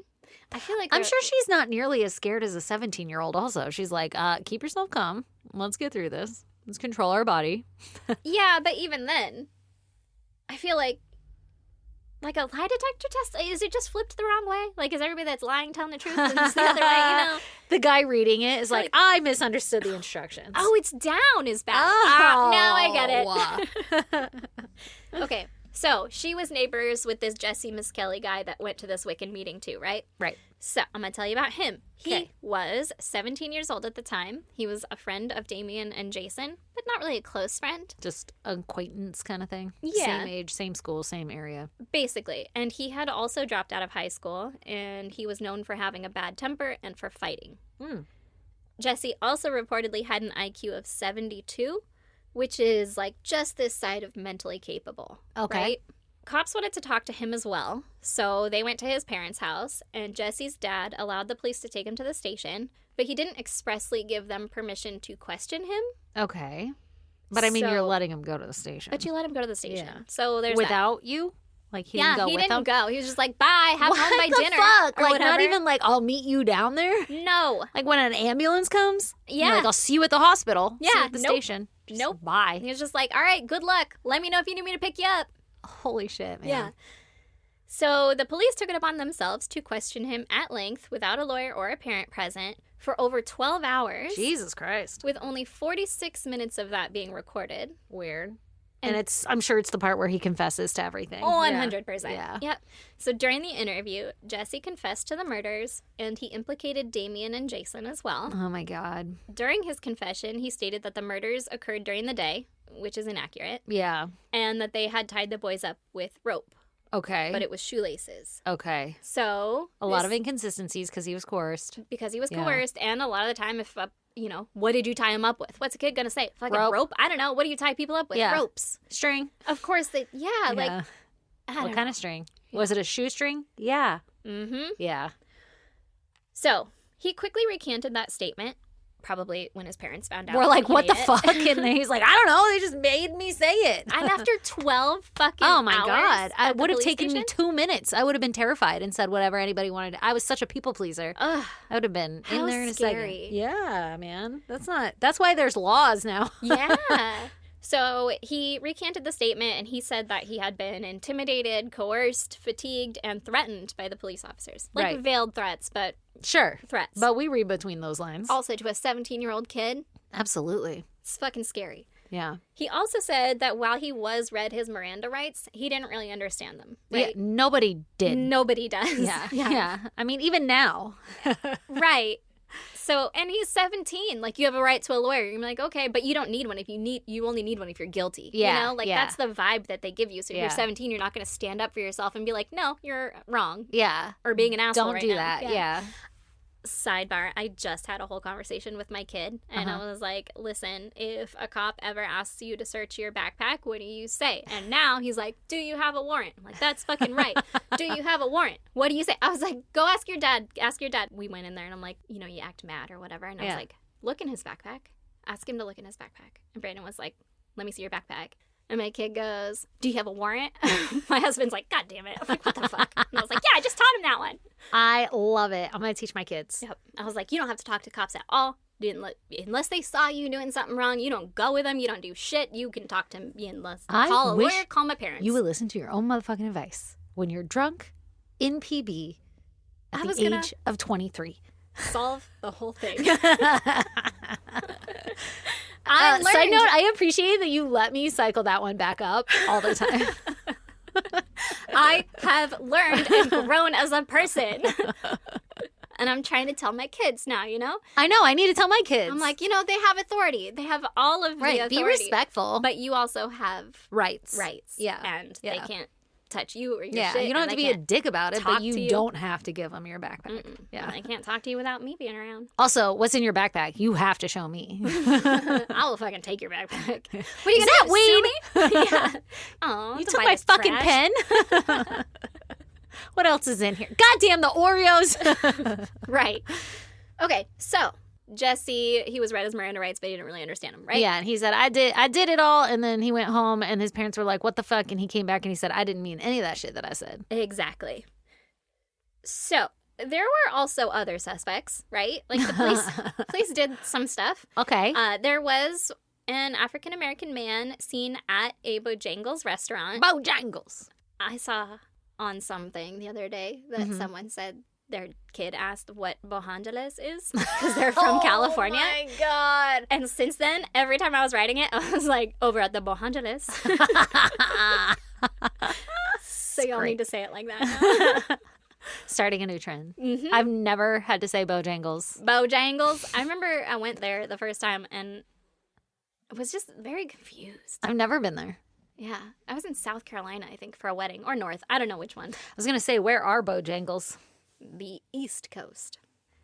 I feel like I'm sure she's not nearly as scared as a 17-year-old also. She's like, keep yourself calm. Let's get through this. Let's control our body. Yeah, but even then, I feel like a lie detector test, is it just flipped the wrong way? Like, is everybody that's lying telling the truth and it's the other way, you know? The guy reading it is like, I misunderstood the instructions. Oh, it's down is bad. Oh, now I get it. Okay, so she was neighbors with this Jesse Miss Kelly guy that went to this Wiccan meeting too, right? Right. So I'm going to tell you about him. He Okay. was 17 years old at the time. He was a friend of Damien and Jason, but not really a close friend. Just acquaintance kind of thing. Yeah. Same age, same school, same area. Basically. And he had also dropped out of high school, and he was known for having a bad temper and for fighting. Mm. Jesse also reportedly had an IQ of 72, which is like just this side of mentally capable. Okay. Right? Cops wanted to talk to him as well, so they went to his parents' house, and Jesse's dad allowed the police to take him to the station, but he didn't expressly give them permission to question him. Okay. But I mean, you're So- letting him go to the station. But you let him go to the station. Yeah. So there's that. Without you? Like, he Yeah, didn't go he with didn't them? go. He was just like, bye, have What fun by the dinner. fuck? Or Like, whatever. not even like, I'll meet you down there? No. Like, when an ambulance comes? Yeah. Like, I'll see you at the hospital. See you Yeah, at the nope. station. Just Nope. Bye. He was just like, all right, good luck. Let me know if you need me to pick you up. Holy shit, man. Yeah. So the police took it upon themselves to question him at length without a lawyer or a parent present for over 12 hours. Jesus Christ. With only 46 minutes of that being recorded. Weird. And I'm sure it's the part where he confesses to everything. 100%. Yeah. Yep. So during the interview, Jesse confessed to the murders, and he implicated Damien and Jason as well. Oh my God. During his confession, he stated that the murders occurred during the day, which is inaccurate, Yeah. and that they had tied the boys up with rope, Okay. but it was shoelaces. Okay. So A lot of inconsistencies because he was coerced. because he was Yeah. coerced, and a lot of the time, if what did you tie him up with? What's a kid gonna say? Fucking Rope. rope? I don't know. What do you tie people up with? Yeah. Ropes. String. Of course they. Yeah. Like Yeah. I What don't kind of string? Was it a shoestring? Yeah. Mm-hmm. Yeah. So he quickly recanted that statement. Probably when his parents found out. We're like, he what the made it. fuck? And he's like, I don't know. They just made me say it. And after 12 fucking Oh my hours God. I at the would have police taken me station? 2 minutes. I would have been terrified and said whatever anybody wanted. I was such a people pleaser. Ugh. I would have been in How there in scary. a second. Yeah, man. That's why there's laws now. Yeah. So he recanted the statement, and he said that he had been intimidated, coerced, fatigued, and threatened by the police officers. Like Right. veiled threats, but Sure. threats. But we read between those lines. Also to a 17-year-old kid. Absolutely. It's fucking scary. Yeah. He also said that while he was read his Miranda rights, he didn't really understand them. Yeah, Right? nobody did. Nobody does. Yeah. Yeah. I mean, even now. Right. So, and he's 17. Like, you have a right to a lawyer. You're like, okay, but you don't need one you only need one if you're guilty. Yeah, You know, like yeah. that's the vibe that they give you. So if Yeah. you're 17, you're not going to stand up for yourself and be like, no, you're wrong. Yeah. Or being an asshole Don't right do now. that. Yeah. Sidebar, I just had a whole conversation with my kid, and I was like, listen, if a cop ever asks you to search your backpack, what do you say? And now he's like, do you have a warrant? I'm like, that's fucking right. Do you have a warrant? What do you say? I was like, go ask your dad. Ask your dad. We went in there, and I'm like, you act mad or whatever. And I was Yeah. like, look in his backpack. Ask him to look in his backpack. And Brandon was like, let me see your backpack. And my kid goes, do you have a warrant? My husband's like, God damn it. I'm like, what the fuck? And I was like, yeah, I just taught him that one. I love it. I'm going to teach my kids. Yep. I was like, you don't have to talk to cops at all. Unless they saw you doing something wrong, you don't go with them. You don't do shit. You can talk to me unless call a lawyer, call my parents. You would listen to your own motherfucking advice when you're drunk in PB at the age of 23. solve the whole thing. Side note, I appreciate that you let me cycle that one back up all the time. I have learned and grown as a person. And I'm trying to tell my kids now, I know. I need to tell my kids. I'm like, they have authority. They have all of the authority. Be respectful. But you also have rights. Yeah. And they can't touch you or your shit. You don't have to be a dick about it, but to you you. don't have to give them your backpack. Yeah. And I can't talk to you without me being around. Also, what's in your backpack? You have to show me. I will fucking take your backpack. What are you Is gonna that do, sue me? Yeah. Oh, You took my fucking pen. What else is in here? Goddamn the Oreos. Right. Okay, so Jesse, he was read his Miranda rights, but he didn't really understand them, right? Yeah, and he said, I did it all, and then he went home, and his parents were like, what the fuck? And he came back and he said, I didn't mean any of that shit that I said. Exactly. So there were also other suspects, right? Like the police did some stuff. Okay. There was an African-American man seen at a Bojangles restaurant. Bojangles. I saw on something the other day that someone said their kid asked what Bojangles is because they're from California. Oh my God. And since then, every time I was writing it, I was like, over at the Bojangles. So y'all need to say it like that now. Starting a new trend. Mm-hmm. I've never had to say Bojangles. Bojangles. I remember I went there the first time and was just very confused. I've never been there. Yeah. I was in South Carolina, I think, for a wedding. Or North. I don't know which one. I was going to say, where are Bojangles? The East Coast.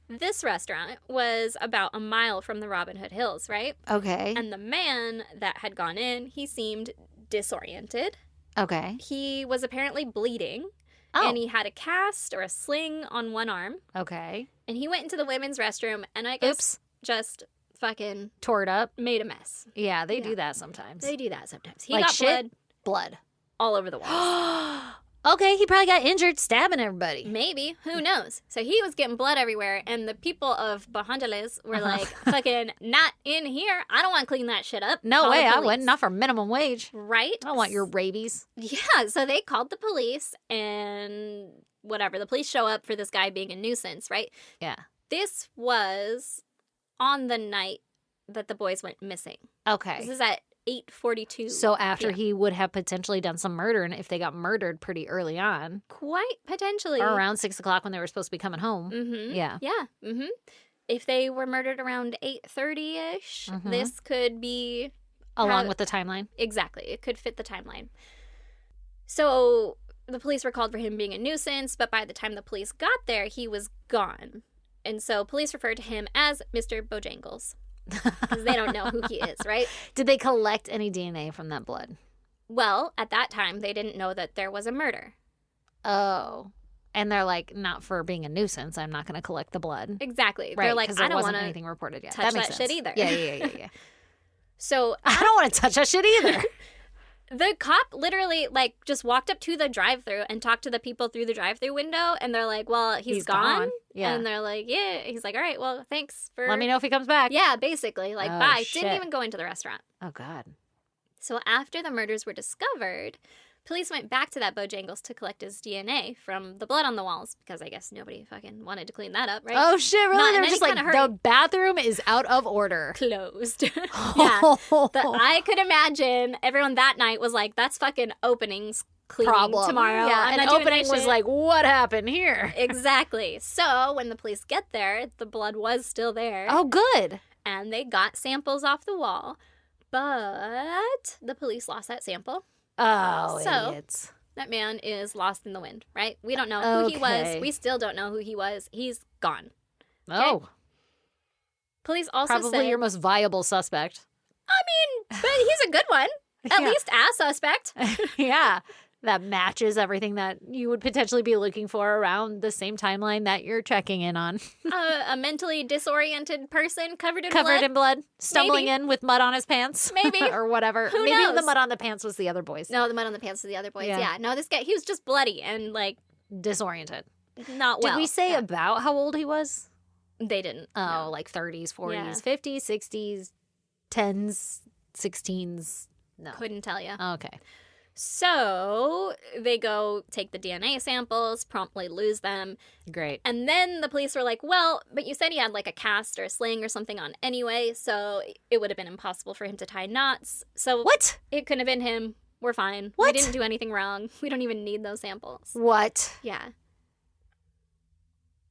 This restaurant was about a mile from the Robin Hood Hills, right? Okay. And the man that had gone in, he seemed disoriented. Okay. He was apparently bleeding. Oh. And he had a cast or a sling on one arm. Okay. And he went into the women's restroom and I guess just fucking tore it up. made a mess. Yeah, they do that sometimes. They do that sometimes. He like got shit? Blood. all over the walls. Okay, he probably got injured stabbing everybody. Maybe. Who knows? So he was getting blood everywhere, and the people of Bajandeles were like, fucking not in here. I don't want to clean that shit up. No Call way, the I police. wouldn't. Not for minimum wage. Right? I don't want your rabies. Yeah, so they called the police, and whatever. The police show up for this guy being a nuisance, right? Yeah. This was on the night that the boys went missing. Okay. This is at 8:42. So after p.m. he would have potentially done some murder, and if they got murdered pretty early on, Quite potentially. or around 6 o'clock when they were supposed to be coming home. Mm-hmm. Yeah. Yeah. Mm-hmm. If they were murdered around 8:30-ish, Mhm. this could be... Along with the timeline. Exactly. It could fit the timeline. So the police were called for him being a nuisance, but by the time the police got there, he was gone. And so police referred to him as Mr. Bojangles because they don't know who he is, right? Did they collect any DNA from that blood? Well, at that time, they didn't know that there was a murder. Oh. And they're like, not for being a nuisance, I'm not going to collect the blood. Exactly. Right, They're like, 'cause I there don't wasn't want anything reported yet. touch That makes that sense. shit either. Yeah. So I don't want to touch that shit either. the cop literally like just walked up to the drive-thru and talked to the people through the drive-thru window, and they're like, "Well, he's gone." Yeah. And they're like, "Yeah." He's like, "All right, well, thanks for Let me know if he comes back. Yeah, basically, like, Oh, bye. shit. Didn't even go into the restaurant. Oh, God. So after the murders were discovered, police went back to that Bojangles to collect his DNA from the blood on the walls because I guess nobody fucking wanted to clean that up, right? Oh, shit, really? Not They in were any just like, kind of hurry. the bathroom is out of order. Closed. Yeah. I could imagine everyone that night was like, that's fucking openings cleaning Problem. tomorrow. Yeah, I'm and not doing opening that was shit. like, what happened here? Exactly. So when the police get there, the blood was still there. Oh, good. And they got samples off the wall. But the police lost that sample. Oh, So- idiots. That man is lost in the wind, right? We don't know who he was. Okay. We still don't know who he was. He's gone. Oh, Police also probably said, your most viable suspect. but he's a good one. At Yeah. least a suspect. Yeah. That matches everything that you would potentially be looking for around the same timeline that you're checking in on. A mentally disoriented person covered in Covered blood. in blood, stumbling Maybe. in with mud on his pants. Maybe. or whatever. Who Maybe the knows? mud on the pants was the other boys. No, the mud on the pants of the other boys. Yeah. Yeah. No, this guy, he was just bloody and like Disoriented. not well. Did we say Yeah. about how old he was? They didn't. Oh, No. like 30s, 40s, Yeah. 50s, 60s, 10s, 16s. No. Couldn't tell you. Okay. So they go take the DNA samples, promptly lose them. Great. And then the police were like, well, but you said he had like a cast or a sling or something on anyway, so it would have been impossible for him to tie knots. So What? it couldn't have been him. We're fine. What? We didn't do anything wrong. We don't even need those samples. What? Yeah.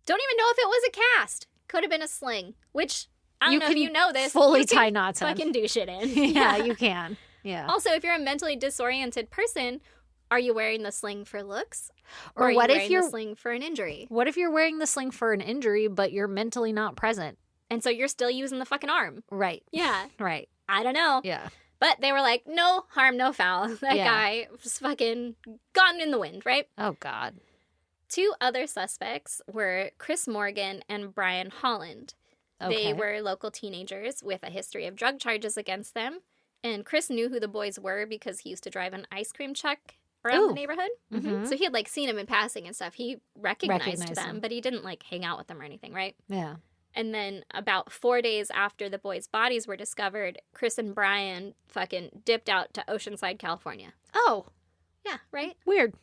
Don't even know if it was a cast. Could have been a sling, which I don't You know if can you know this. fully you can tie knots in. fucking do shit in. Yeah, you can. Yeah. Also, if you're a mentally disoriented person, are you wearing the sling for looks? Or are what you if wearing you're the sling for an injury? What if you're wearing the sling for an injury, but you're mentally not present? And so you're still using the fucking arm. Right. Yeah. Right. I don't know. Yeah. But they were like, no harm, no foul. That Yeah. guy was fucking gone in the wind, right? Oh, God. 2 other suspects were Chris Morgan and Brian Holland. Okay. They were local teenagers with a history of drug charges against them. And Chris knew who the boys were because he used to drive an ice cream truck around Ooh. the neighborhood. Mhm. So he had like seen them in passing and stuff. He recognized Recognized them, them. but he didn't like hang out with them or anything, right? Yeah. And then about 4 days after the boys' bodies were discovered, Chris and Brian fucking dipped out to Oceanside, California. Oh, Yeah, right? weird.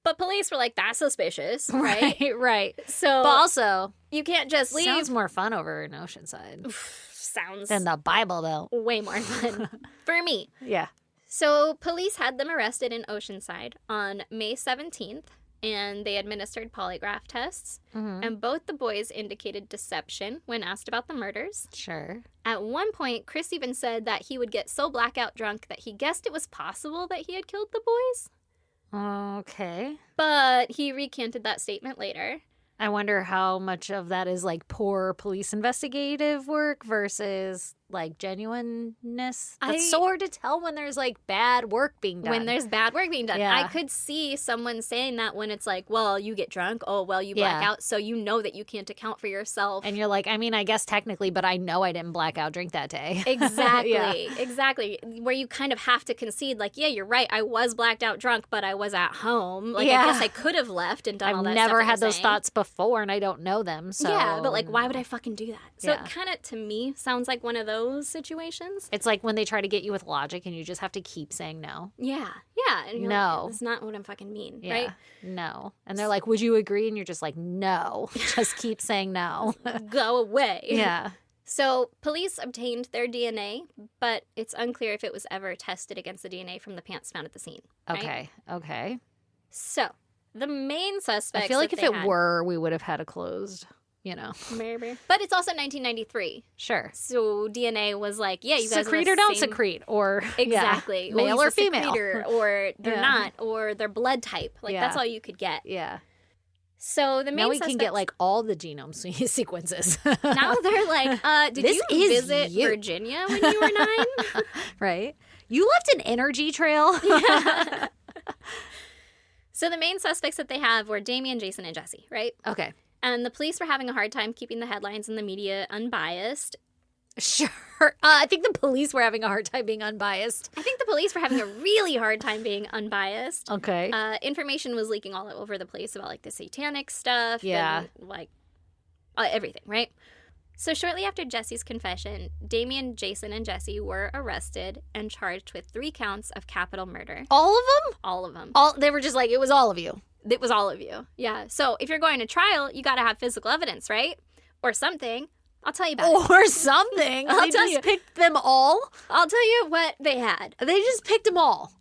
But police were like, that's suspicious, right? Right. Right. So But also, you can't just leave. sounds more fun over in Oceanside Sounds than the Bible, though. way more fun for me. Yeah. So police had them arrested in Oceanside on May 17th, and they administered polygraph tests. Mm-hmm. And both the boys indicated deception when asked about the murders. Sure. At one point, Chris even said that he would get so blackout drunk that he guessed it was possible that he had killed the boys. Okay. But he recanted that statement later. I wonder how much of that is like poor police investigative work versus like genuineness. It's so hard to tell when there's like bad work being done. When there's bad work being done. Yeah. I could see someone saying that when it's like, well, you get drunk. Oh, well, you black out. So you know that you can't account for yourself. And you're like, I mean, I guess technically, but I know I didn't black out drink that day. Exactly. Yeah. Exactly. Where you kind of have to concede, like, yeah, you're right. I was blacked out drunk, but I was at home. Like, Yeah. I guess I could have left and done all that I've stuff. never that had you're those saying. thoughts before, and I don't know them. So Yeah, but like, why would I fucking do that? So Yeah. it kind of, to me, sounds like one of those situations. It's like when they try to get you with logic and you just have to keep saying no. Yeah. Yeah. And you're No. like, that's not what I fucking mean, Yeah. right? No. And they're like, would you agree? And you're just like, no. Just keep saying no. Go away. Yeah. So police obtained their DNA, but it's unclear if it was ever tested against the DNA from the pants found at the scene. Right? Okay. Okay. So the main suspects. I feel like that if they it had- were, we would have had it closed, you know. Maybe. But it's also 1993. Sure. So DNA was like, yeah, you guys Secrete are or the don't same... secrete, or Exactly. yeah, Well, male he's or a female, secreter, or they're Yeah. not, or their blood type. Like, Yeah. that's all you could get. Yeah. So the main Now we suspects... can get like all the genome sequences. Now they're like, did This you is visit you. Virginia when you were 9? Right? You left an energy trail. Yeah. So the main suspects that they have were Damien, Jason, and Jesse, right? Okay. And the police were having a hard time keeping the headlines and the media unbiased. Sure. I think the police were having a hard time being unbiased. I think the police were having a really hard time being unbiased. Okay. Information was leaking all over the place about like the satanic stuff. Yeah. And, like everything, right? So shortly after Jesse's confession, Damien, Jason, and Jesse were arrested and charged with 3 counts of capital murder. All of them? All of them. They were just like, it was all of you. It was all of you. Yeah. So if you're going to trial, you got to have physical evidence, right? Or something. I'll tell you about it. Or something. I'll They tell just you. picked them all? I'll tell you what they had. They just picked them all.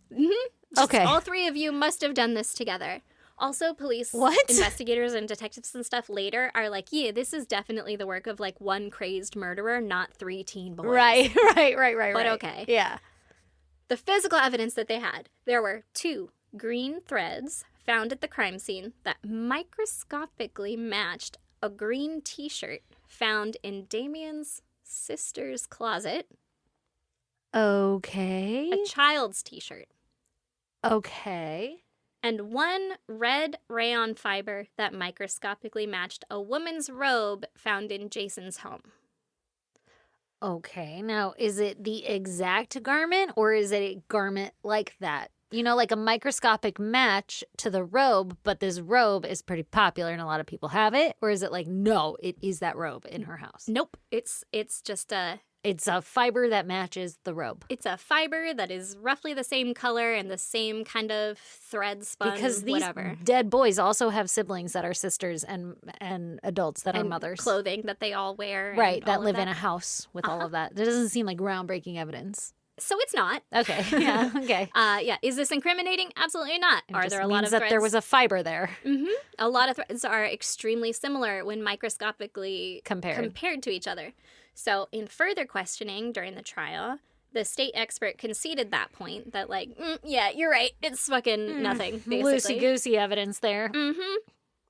Okay. All 3 of you must have done this together. Also, police What? investigators and detectives and stuff later are like, yeah, this is definitely the work of like one crazed murderer, not 3 teen boys. Right. But okay. Yeah. The physical evidence that they had, there were 2 green threads found at the crime scene that microscopically matched a green t-shirt found in Damien's sister's closet, Okay. a child's t-shirt, Okay. and 1 red rayon fiber that microscopically matched a woman's robe found in Jason's home. Okay. Now, is it the exact garment or is it a garment like that? You know, like a microscopic match to the robe, but this robe is pretty popular and a lot of people have it? Or is it like, no, it is that robe in her house? Nope, it's just It's a fiber that matches the robe. it's a fiber that is roughly the same color and the same kind of thread spun, Because these whatever. dead boys also have siblings that are sisters and adults that are And mothers. clothing that they all wear. and Right, that all of live in a house with all of that. That doesn't seem like groundbreaking evidence. So it's not. Okay. Yeah. Okay. Yeah. Is this incriminating? Absolutely not. It Are just there a lot means of that threads? there was a fiber there A lot of threads are extremely similar when microscopically compared. to each other. So in further questioning during the trial, the state expert conceded that point that like, yeah, you're right. It's fucking nothing, basically. Loosey goosey evidence there. Mm-hmm.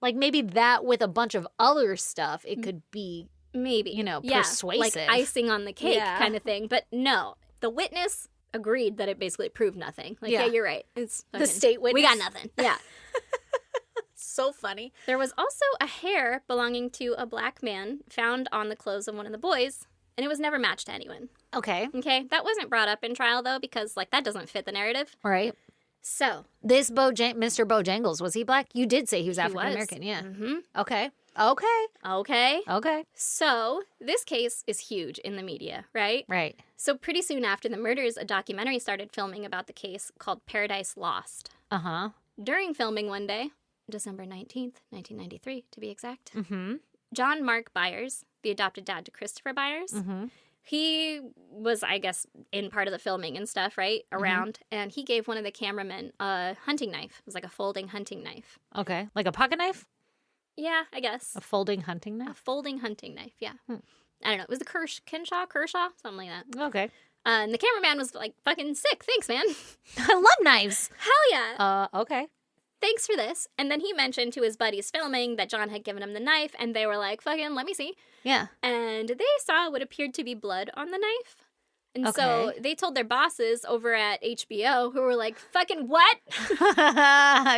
Like maybe that with a bunch of other stuff, it could be, Maybe. you know, Yeah, persuasive. like icing on the cake Yeah. kind of thing. But no, the witness agreed that it basically proved nothing. Like, yeah, Yeah. you're right. It's The fucking- state We witness. got nothing. Yeah. So funny. There was also a hair belonging to a black man found on the clothes of one of the boys, and it was never matched to anyone. Okay. Okay, that wasn't brought up in trial, though, because, like, that doesn't fit the narrative. All right. So, This Mr. Bojangles, was he black? You did say he was he African American. Yeah. Mm-hmm. Okay. Okay. So, this case is huge in the media, right? Right. So, pretty soon after the murders, a documentary started filming about the case called Paradise Lost. Uh-huh. During filming one day, December 19th, 1993, to be exact, Mm-hmm. John Mark Byers, the adopted dad to Christopher Byers, Mm-hmm. He was, I guess, in part of the filming and stuff, right? Around. And he gave one of the cameramen a hunting knife. It was like a folding hunting knife. Okay. Like a pocket knife? Yeah, I guess. A folding hunting A knife? folding hunting knife, yeah. I don't know. It was the Kershaw? Something like that. Okay. And the cameraman was like, fucking sick. Thanks, man. I love knives. Hell yeah. Okay. Thanks for this. And then he mentioned to his buddies filming that John had given him the knife, and they were like, fucking, let me see. Yeah. And they saw what appeared to be blood on the knife. And so Okay. they told their bosses over at HBO, who were like, fucking what?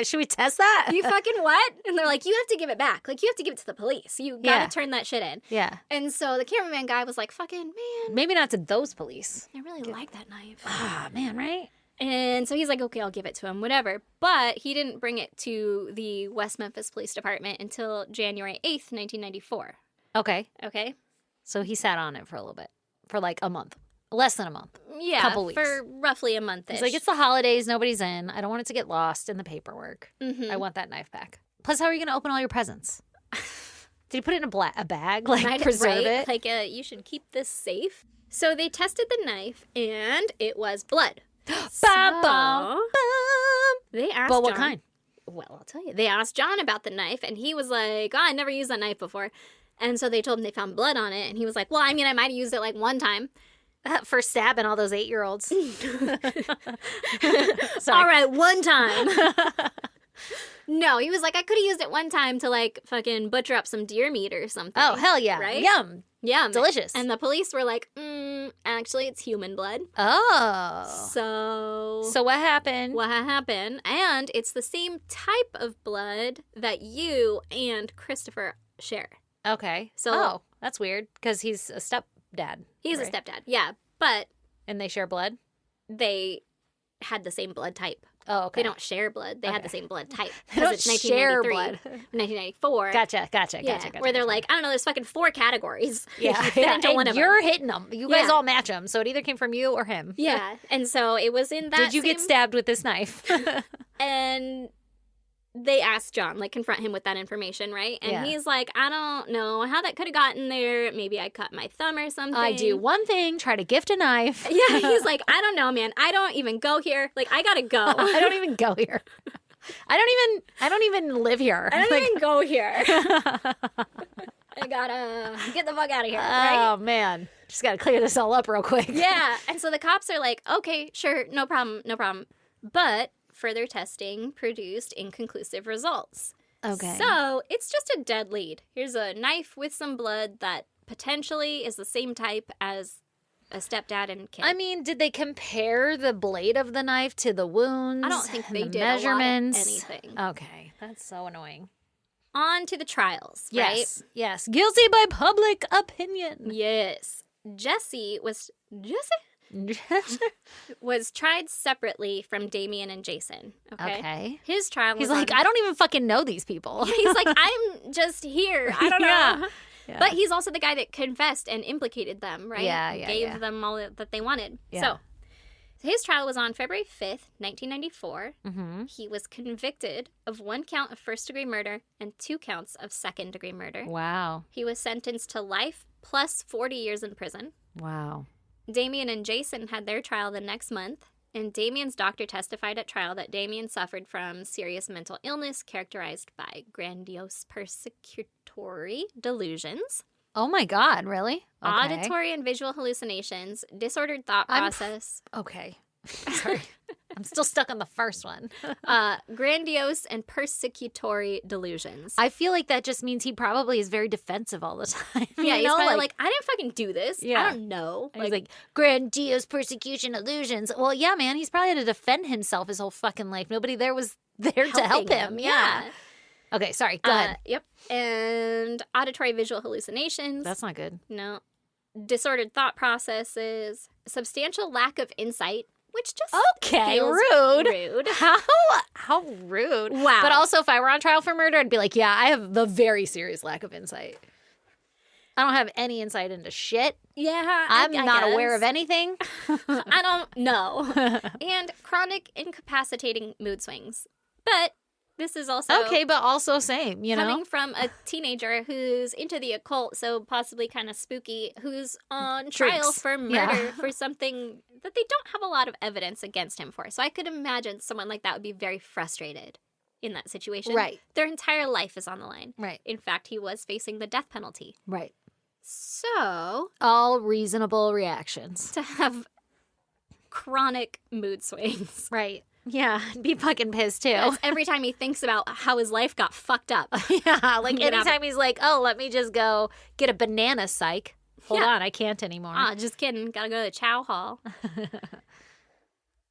Should we test that? You fucking what? And they're like, you have to give it back. Like, you have to give it to the police. You gotta Yeah. turn that shit in. Yeah. And so the cameraman guy was like, fucking, man, Maybe not to those police. I really like that knife. Ah, man, right? And so he's like, okay, I'll give it to him, whatever. But he didn't bring it to the West Memphis Police Department until January 8th, 1994. Okay. Okay? So he sat on it for a little bit. For like a month. Less than a month. Yeah, Couple weeks. for roughly a month-ish. He's like, it's the holidays. Nobody's in. I don't want it to get lost in the paperwork. Mhm. I want that knife back. Plus, how are you going to open all your presents? Did he put it in a bag? Like, Right, preserve right? it? Like, you should keep this safe. So they tested the knife, and it was blood. Ba-bum, They asked But what John- kind? Well, I'll tell you. They asked John about the knife, and he was like, oh, I never used that knife before. And so they told him they found blood on it, and he was like, well, I mean, I might have used it like one time. For stabbing all those 8-year-olds. Sorry. All right, one time. No, he was like, I could have used it one time to like fucking butcher up some deer meat or something. Oh, hell yeah. Right? Yum. Yeah. Delicious. And the police were like, actually, it's human blood. Oh. So what happened? what happened? And it's the same type of blood that you and Christopher share. Okay. So- that's weird because he's a stepdad. He's right? a stepdad, yeah, but And they share blood? they had the same blood type. Oh, okay. They don't share blood. They had the same blood type. They don't It's share 1993, 1994. Gotcha. Where they're like, I don't know, there's fucking 4 categories. Yeah, You fit into and one of you're them. hitting them. You guys Yeah. all match them, so it either came from you or him. Yeah, and so it was in that Did you get same- stabbed with this knife? And they asked John, like, confront him with that information, right? And Yeah. he's like, I don't know how that could have gotten there. Maybe I cut my thumb or something. I do one thing: try to gift a knife. Yeah, he's like, I don't know, man. I don't even go here. Like, I gotta go. I don't even go here. I don't even live here. I don't Like- even go here. I gotta get the fuck out of here, right? Oh man, just gotta clear this all up real quick. Yeah. And so the cops are like, okay, sure, no problem. But further testing produced inconclusive results. Okay. So it's just a dead lead. Here's a knife with some blood that potentially is the same type as a stepdad and kid. I mean, did they compare the blade of the knife to the wounds? I don't think and they the did a lot of measurements. anything. Okay, that's so annoying. On to the trials, right? Yes. Guilty by public opinion. Yes. Jesse was tried separately from Damien and Jason. Okay. Okay. His trial was He's like, I don't even fucking know these people. He's like, I'm just here. I don't Yeah. know. Yeah. But he's also the guy that confessed and implicated them, right? Yeah, Gave them all that they wanted. Yeah. So his trial was on February 5th, 1994. Mm-hmm. He was convicted of 1 count of first-degree murder and 2 counts of second-degree murder. Wow. He was sentenced to life plus 40 years in prison. Wow. Damien and Jason had their trial the next month, and Damien's doctor testified at trial that Damien suffered from serious mental illness characterized by grandiose persecutory delusions, Oh my God, really? Okay. auditory and visual hallucinations, disordered thought process, Okay. Sorry. I'm still stuck on the first one. grandiose and persecutory delusions. I feel like that just means he probably is very defensive all the time. Yeah, you he's know, probably like, I didn't fucking do this. Yeah. I don't know. and he's like, grandiose persecution illusions. Well, yeah, man, he's probably had to defend himself his whole fucking life. Nobody there was there to help helping him. Yeah. Okay, sorry. Go ahead. Yep. And auditory visual hallucinations. That's not good. No. Disordered thought processes, substantial lack of insight, which just Okay, feels rude. rude. How rude. Wow. But also, if I were on trial for murder, I'd be like, yeah, I have the very serious lack of insight. I don't have any insight into shit. Yeah, I'm not aware of anything. I don't know. And chronic incapacitating mood swings. But This is also... Okay, but also same, you know? Coming from a teenager who's into the occult, so possibly kind of spooky, who's on trial for murder for something that they don't have a lot of evidence against him for. So I could imagine someone like that would be very frustrated in that situation. Right. Their entire life is on the line. Right. In fact, he was facing the death penalty. Right. So... all reasonable reactions. To have chronic mood swings. Right. Yeah, be fucking pissed too. That's every time he thinks about how his life got fucked up. Yeah, like anytime he's like, oh, let me just go get a banana, psych. Hold on, I can't anymore. Just kidding. Gotta go to the chow hall.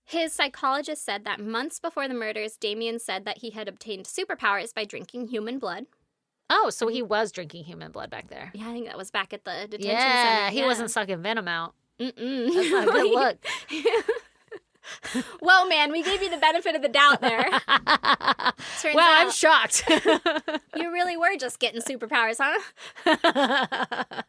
His psychologist said that months before the murders, Damien said that he had obtained superpowers by drinking human blood. Oh, so he was drinking human blood back there. Yeah, I think that was back at the detention center. Yeah, he wasn't sucking venom out. Mm-mm. That's not a good look. Well, man, we gave you the benefit of the doubt there. Turns well, out I'm shocked. you really were just getting superpowers, huh?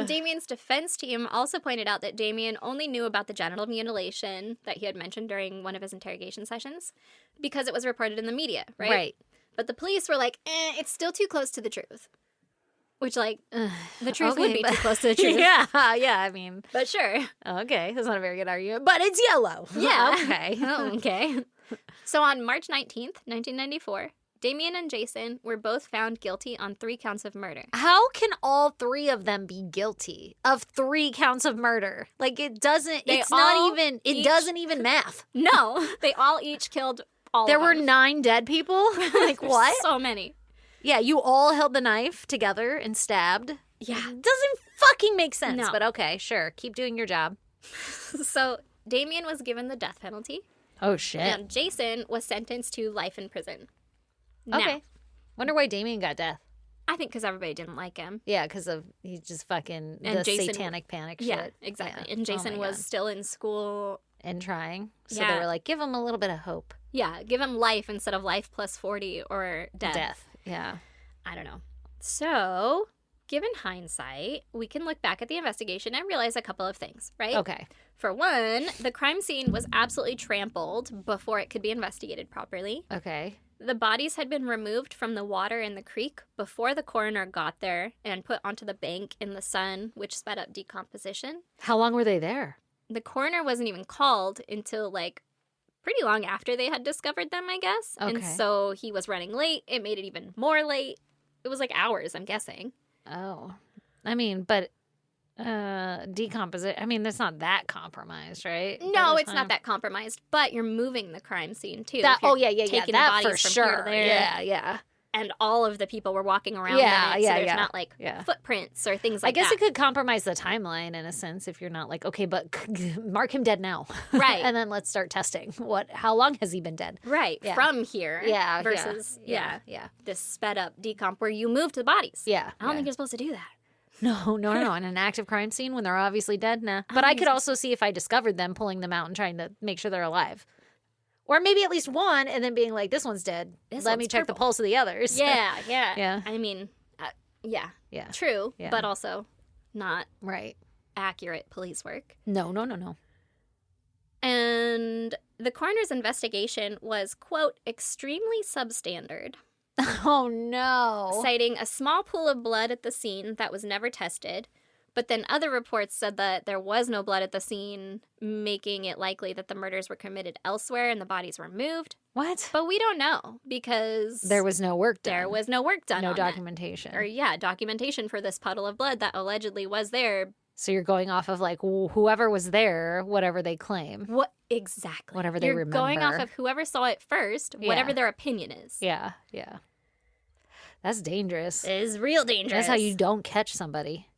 Damien's defense team also pointed out that Damien only knew about the genital mutilation that he had mentioned during one of his interrogation sessions because it was reported in the media, right? Right. But the police were like, it's still too close to the truth. Which, like, the truth would be too close to the truth. Yeah, I mean. But sure. Okay, that's not a very good argument. But it's yellow. Yeah. Okay. Okay. So on March 19th, 1994, Damien and Jason were both found guilty on 3 counts of murder. How can all 3 of them be guilty of 3 counts of murder? Like, it doesn't, doesn't even math. No, they all each killed all There of were them. 9 dead people? Like, what? So many. Yeah, you all held the knife together and stabbed. Yeah. Doesn't fucking make sense, No. but okay, sure. Keep doing your job. So Damien was given the death penalty. Oh, shit. And Jason was sentenced to life in prison. Now, Okay. Wonder why Damien got death. I think because everybody didn't like him. Yeah, because of he's just fucking And the Jason- satanic panic shit. Yeah, exactly. Yeah. And Jason Oh my was God. still in school. And trying. So Yeah. they were like, give him a little bit of hope. Yeah, give him life instead of life plus 40 or death. Yeah. I don't know. So, given hindsight, we can look back at the investigation and realize a couple of things, right? Okay. For one, the crime scene was absolutely trampled before it could be investigated properly. Okay. The bodies had been removed from the water in the creek before the coroner got there and put onto the bank in the sun, which sped up decomposition. How long were they there? The coroner wasn't even called until, like, pretty long after they had discovered them, I guess. Okay. And so he was running late. It made it even more late. It was like hours, I'm guessing. Oh. I mean, but decomposition, I mean, that's not that compromised, right? No, it's not that compromised, but you're moving the crime scene, too. That, If you're yeah. taking That the bodies for from sure. here to there. Yeah. And all of the people were walking around Yeah, in it, so yeah, there's yeah. not, like, Yeah. footprints or things like I guess that. it could compromise the timeline in a sense if you're not like, okay, but mark him dead now. Right. And then let's start testing. How long has he been dead? Right, Yeah. from here Yeah. versus, Yeah. this sped up decomp where you move the bodies. Yeah. I don't think you're supposed to do that. No. In an active crime scene when they're obviously dead, nah. But I could also see if I discovered them pulling them out and trying to make sure they're alive. Or maybe at least one and then being like, this one's dead. This Let me one's check the purple. pulse of the others. Yeah. Yeah. I mean, yeah. Yeah. True, Yeah. but also not Right. accurate police work. No. And the coroner's investigation was, quote, extremely substandard, Oh, no. citing a small pool of blood at the scene that was never tested. But then other reports said that there was no blood at the scene, making it likely that the murders were committed elsewhere and the bodies were moved. What? But we don't know because There was no work done. there was no work done no on that. documentation. Or, documentation for this puddle of blood that allegedly was there. So you're going off of like whoever was there, whatever they claim. What exactly? Whatever they You're going off remember. of whoever saw it first, whatever Yeah. their opinion is. Yeah. That's dangerous. It is real dangerous. That's how you don't catch somebody.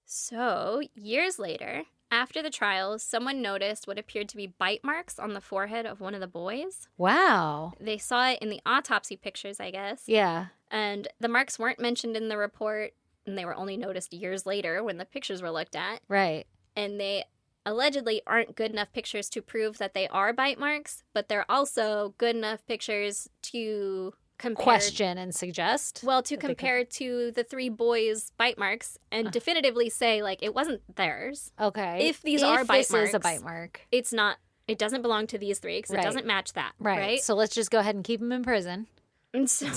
So, years later, after the trial, someone noticed what appeared to be bite marks on the forehead of one of the boys. Wow. They saw it in the autopsy pictures, I guess. Yeah. And the marks weren't mentioned in the report, and they were only noticed years later when the pictures were looked at. Right. And they allegedly aren't good enough pictures to prove that they are bite marks, but they're also good enough pictures to compare. Question and suggest. Well, to compare to the 3 boys' bite marks and definitively say, like, it wasn't theirs. Okay. If these are bite this is a marks, bite mark. It's not It doesn't belong to these three because it doesn't match that. Right. So let's just go ahead and keep him in prison. And so,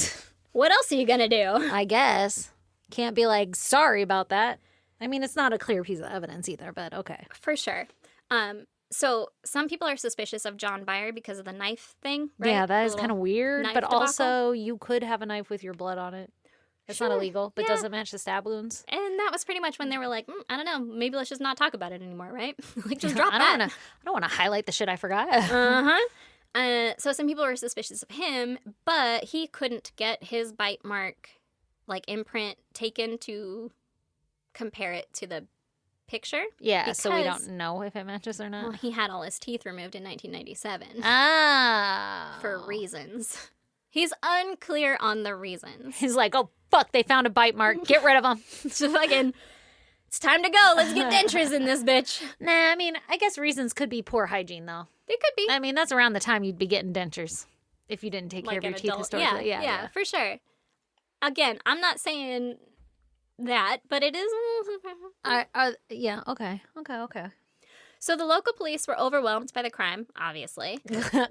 what else are you going to do? I guess. Can't be like, sorry about that. I mean, it's not a clear piece of evidence either, but okay. For sure. So some people are suspicious of John Byer because of the knife thing, right? Yeah, that is kind of weird. But debacle. Also, you could have a knife with your blood on it. It's not illegal, but doesn't match the stab wounds. And that was pretty much when they were like, I don't know, maybe let's just not talk about it anymore, right? Like, just drop I don't want to highlight the shit I forgot. So some people were suspicious of him, but he couldn't get his bite mark, like imprint, taken to compare it to the picture. Yeah, so we don't know if it matches or not. Well, he had all his teeth removed in 1997. Ah. For reasons. He's unclear on the reasons. He's like, oh, fuck, they found a bite mark. Get rid of them. So fucking, it's time to go. Let's get dentures in this bitch. Nah, I mean, I guess reasons could be poor hygiene, though. It could be. I mean, that's around the time you'd be getting dentures if you didn't take care of your teeth historically. Yeah, for sure. Again, I'm not saying that, but it is. Yeah, okay. So the local police were overwhelmed by the crime, obviously.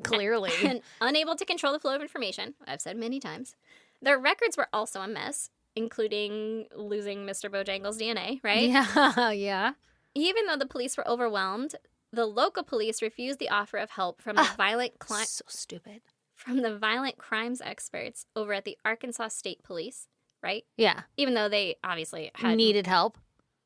Clearly. And unable to control the flow of information, I've said many times. Their records were also a mess, including losing Mr. Bojangles' DNA, right? Yeah. Even though the police were overwhelmed, the local police refused the offer of help from the so stupid. From the violent crimes experts over at the Arkansas State Police, right? Yeah. Even though they obviously had needed help.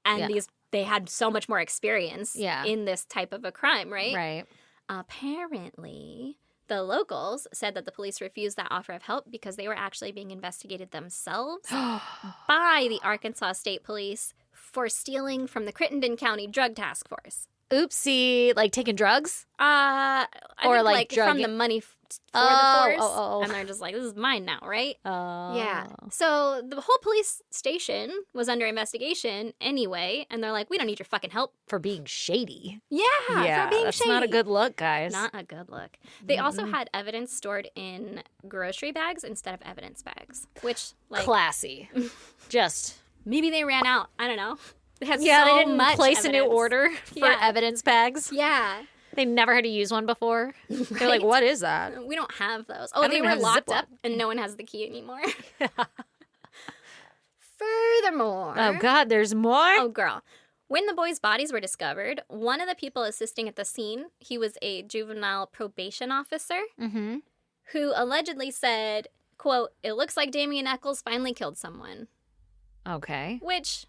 And they had so much more experience in this type of a crime, right? Right. Apparently, the locals said that the police refused that offer of help because they were actually being investigated themselves by the Arkansas State Police for stealing from the Crittenden County Drug Task Force. Oopsie, like taking drugs? I or think like from the money for the force. Oh. And they're just like, this is mine now, right? Oh. Yeah. So the whole police station was under investigation anyway, and they're like, we don't need your fucking help. For being shady. Yeah, for being that's shady. Not a good look, guys. Not a good look. They also had evidence stored in grocery bags instead of evidence bags, which, like... Classy. Just... Maybe they ran out. I don't know. They had they so didn't much place evidence. a new order for evidence bags. Yeah. They never had to use one before. They're like, what is that? We don't have those. Oh, they were locked up and no one has the key anymore. Furthermore. Oh, God, there's more? Oh, girl. When the boys' bodies were discovered, one of the people assisting at the scene, he was a juvenile probation officer who allegedly said, quote, it looks like Damian Eccles finally killed someone. Okay. Which,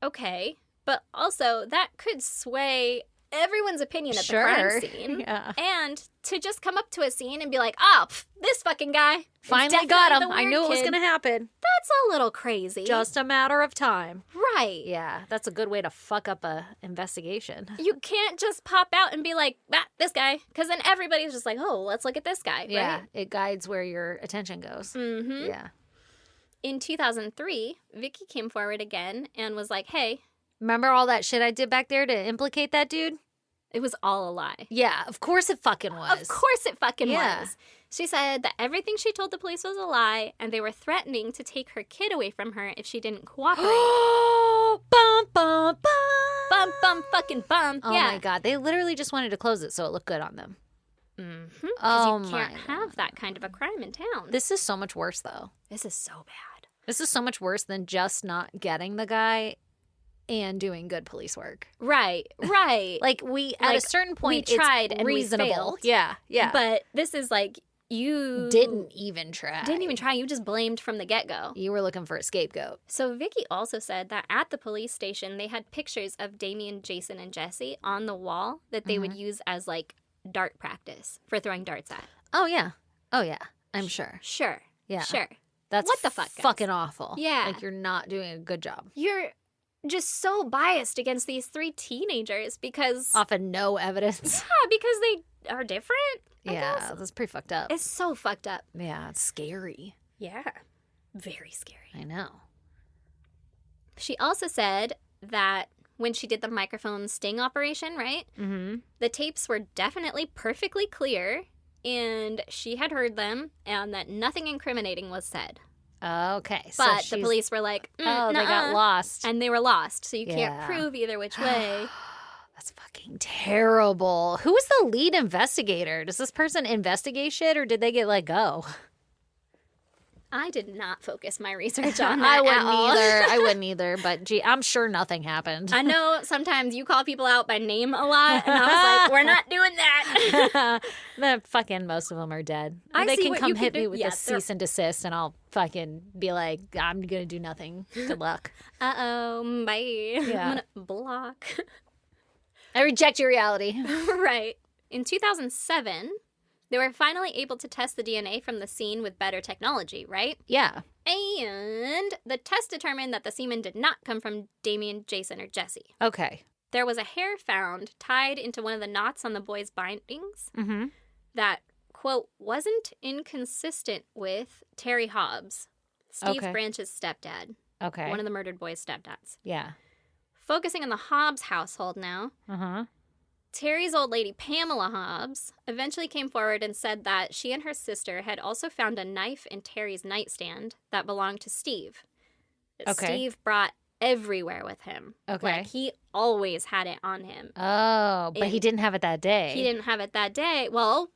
okay. But also, that could sway everyone's opinion at the crime scene. Yeah. And to just come up to a scene and be like, oh, this fucking guy. Finally got him. I knew it was going to happen. That's a little crazy. Just a matter of time. Right. Yeah, that's a good way to fuck up a investigation. You can't just pop out and be like, this guy. Because then everybody's just like, oh, let's look at this guy. Yeah, right? it guides where your attention goes. Mm-hmm. Yeah. In 2003, Vicky came forward again and was like, hey. Remember all that shit I did back there to implicate that dude? It was all a lie. Yeah, of course it fucking was. Of course it fucking was. She said that everything she told the police was a lie, and they were threatening to take her kid away from her if she didn't cooperate. Bum, bum, bum. Bum, bum, fucking bum. Oh, my God. They literally just wanted to close it so it looked good on them. Mm-hmm. Oh, you can't have that kind of a crime in town. This is so much worse, though. This is so bad. This is so much worse than just not getting the guy and doing good police work. Right. Like, at a certain point, we tried it's and reasonable. We failed. Yeah. But this is like, you... Didn't even try. You just blamed from the get-go. You were looking for a scapegoat. So Vicky also said that at the police station, they had pictures of Damien, Jason, and Jesse on the wall that they would use as, like, dart practice for throwing darts at. Oh, yeah. I'm sure. Sure. Yeah. Sure. That's what the fuck, guys? Fucking awful. Yeah. Like, you're not doing a good job. You're just so biased against these three teenagers because... Often no evidence. Yeah, because they are different, I guess. That's pretty fucked up. It's so fucked up. Yeah, it's scary. Yeah. Very scary. I know. She also said that when she did the microphone sting operation, right? Mm-hmm. The tapes were definitely perfectly clear, and she had heard them, and that nothing incriminating was said. Okay. But the police were like, they got lost. And they were lost, so you can't Yeah. prove either which way. That's fucking terrible. Who was the lead investigator? Does this person investigate shit or did they get let go? I did not focus my research on that. I wouldn't either. But gee, I'm sure nothing happened. I know sometimes you call people out by name a lot, and I was like, we're not doing that. Fucking most of them are dead. I they see can what come you hit can me do. with Yeah, a cease and desist, and I'll fucking be like, I'm gonna do nothing. Good luck. Bye. Yeah. I'm gonna block. I reject your reality. Right. In 2007, they were finally able to test the DNA from the scene with better technology, right? Yeah. And the test determined that the semen did not come from Damien, Jason, or Jesse. Okay. There was a hair found tied into one of the knots on the boys' bindings that, quote, wasn't inconsistent with Terry Hobbs, Steve Branch's stepdad. Okay. One of the murdered boys' stepdads. Yeah. Focusing on the Hobbs household now. Terry's old lady, Pamela Hobbs, eventually came forward and said that she and her sister had also found a knife in Terry's nightstand that belonged to Steve. That Steve brought everywhere with him. Okay. Like, he always had it on him. Oh, but he didn't have it that day. He didn't have it that day. Well,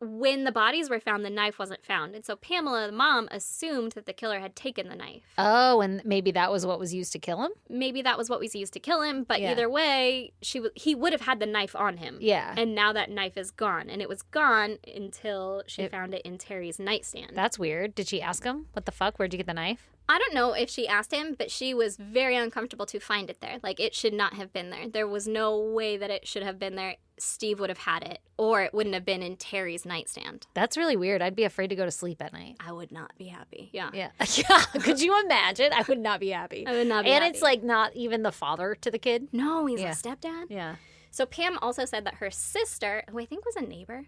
when the bodies were found, the knife wasn't found. And so Pamela, the mom, assumed that the killer had taken the knife. Oh, and maybe that was what was used to kill him? Maybe that was what was used to kill him, but either way, he would have had the knife on him. Yeah. And now that knife is gone. And it was gone until she found it in Terry's nightstand. That's weird. Did she ask him? What the fuck? Where'd you get the knife? I don't know if she asked him, but she was very uncomfortable to find it there. Like, it should not have been there. There was no way that it should have been there. Steve would have had it, or it wouldn't have been in Terry's nightstand. That's really weird. I'd be afraid to go to sleep at night. I would not be happy. Yeah. Yeah. Yeah. Could you imagine? I would not be happy. I would not be happy. happy. It's like not even the father to the kid. No, he's a stepdad. Yeah. So Pam also said that her sister, who I think was a neighbor,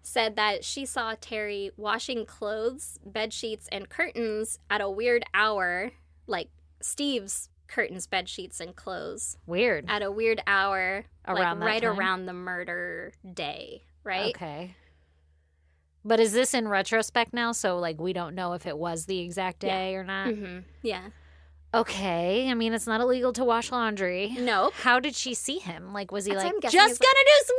said that she saw Terry washing clothes, bed sheets, and curtains at a weird hour, like Steve's curtains, bed sheets, and clothes. Weird. At a weird hour, around like right time? around the murder day, right? Okay. But is this in retrospect now? So, like, we don't know if it was the exact day or not? Mm-hmm. Yeah. Okay. I mean, it's not illegal to wash laundry. Nope. How did she see him? Like, was he That's like, what I'm just guessing gonna do some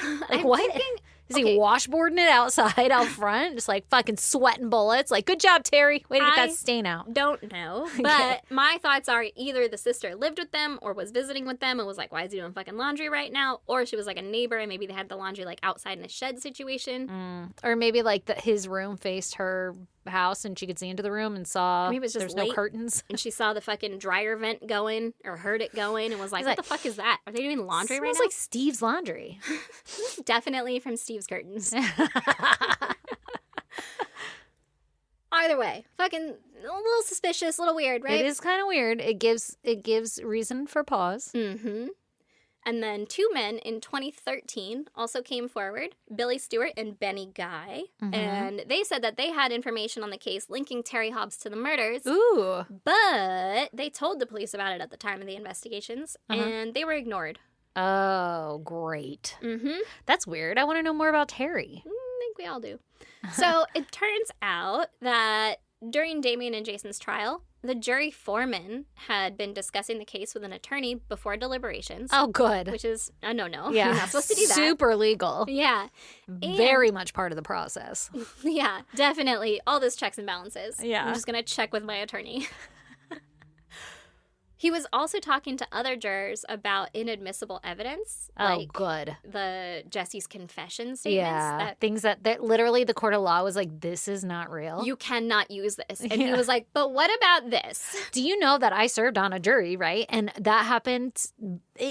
laundry? Like, I'm what? thinking- Is he washboarding it outside out front? Just like fucking sweating bullets? Like, good job, Terry. Way to get that stain out. Don't know. But my thoughts are either the sister lived with them or was visiting with them and was like, why is he doing fucking laundry right now? Or she was like a neighbor and maybe they had the laundry like outside in a shed situation. Or maybe like his room faced her house and she could see into the room and saw Maybe it was just there's no late. curtains. And she saw the fucking dryer vent going or heard it going and was like, what the fuck is that? Are they doing laundry right Smells now? like Steve's laundry. Definitely from Steve's curtains. Either way, fucking a little suspicious, a little weird, right? It is kind of weird. It gives reason for pause. Mm-hmm. And then two men in 2013 also came forward, Billy Stewart and Benny Guy. Mm-hmm. And they said that they had information on the case linking Terry Hobbs to the murders. Ooh. But they told the police about it at the time of the investigations, and they were ignored. Oh, great. Mm-hmm. That's weird. I want to know more about Terry. I think we all do. So it turns out that during Damien and Jason's trial, the jury foreman had been discussing the case with an attorney before deliberations. Oh, good. Which is a no-no. Yeah. You're not supposed to do that. Super legal. Yeah. Very much part of the process. Yeah, definitely. All those checks and balances. Yeah. I'm just going to check with my attorney. He was also talking to other jurors about inadmissible evidence. Oh, good. The Jesse's confession statements. Yeah. Things that literally the court of law was like, this is not real. You cannot use this. And he was like, but what about this? Do you know that I served on a jury, right? And that happened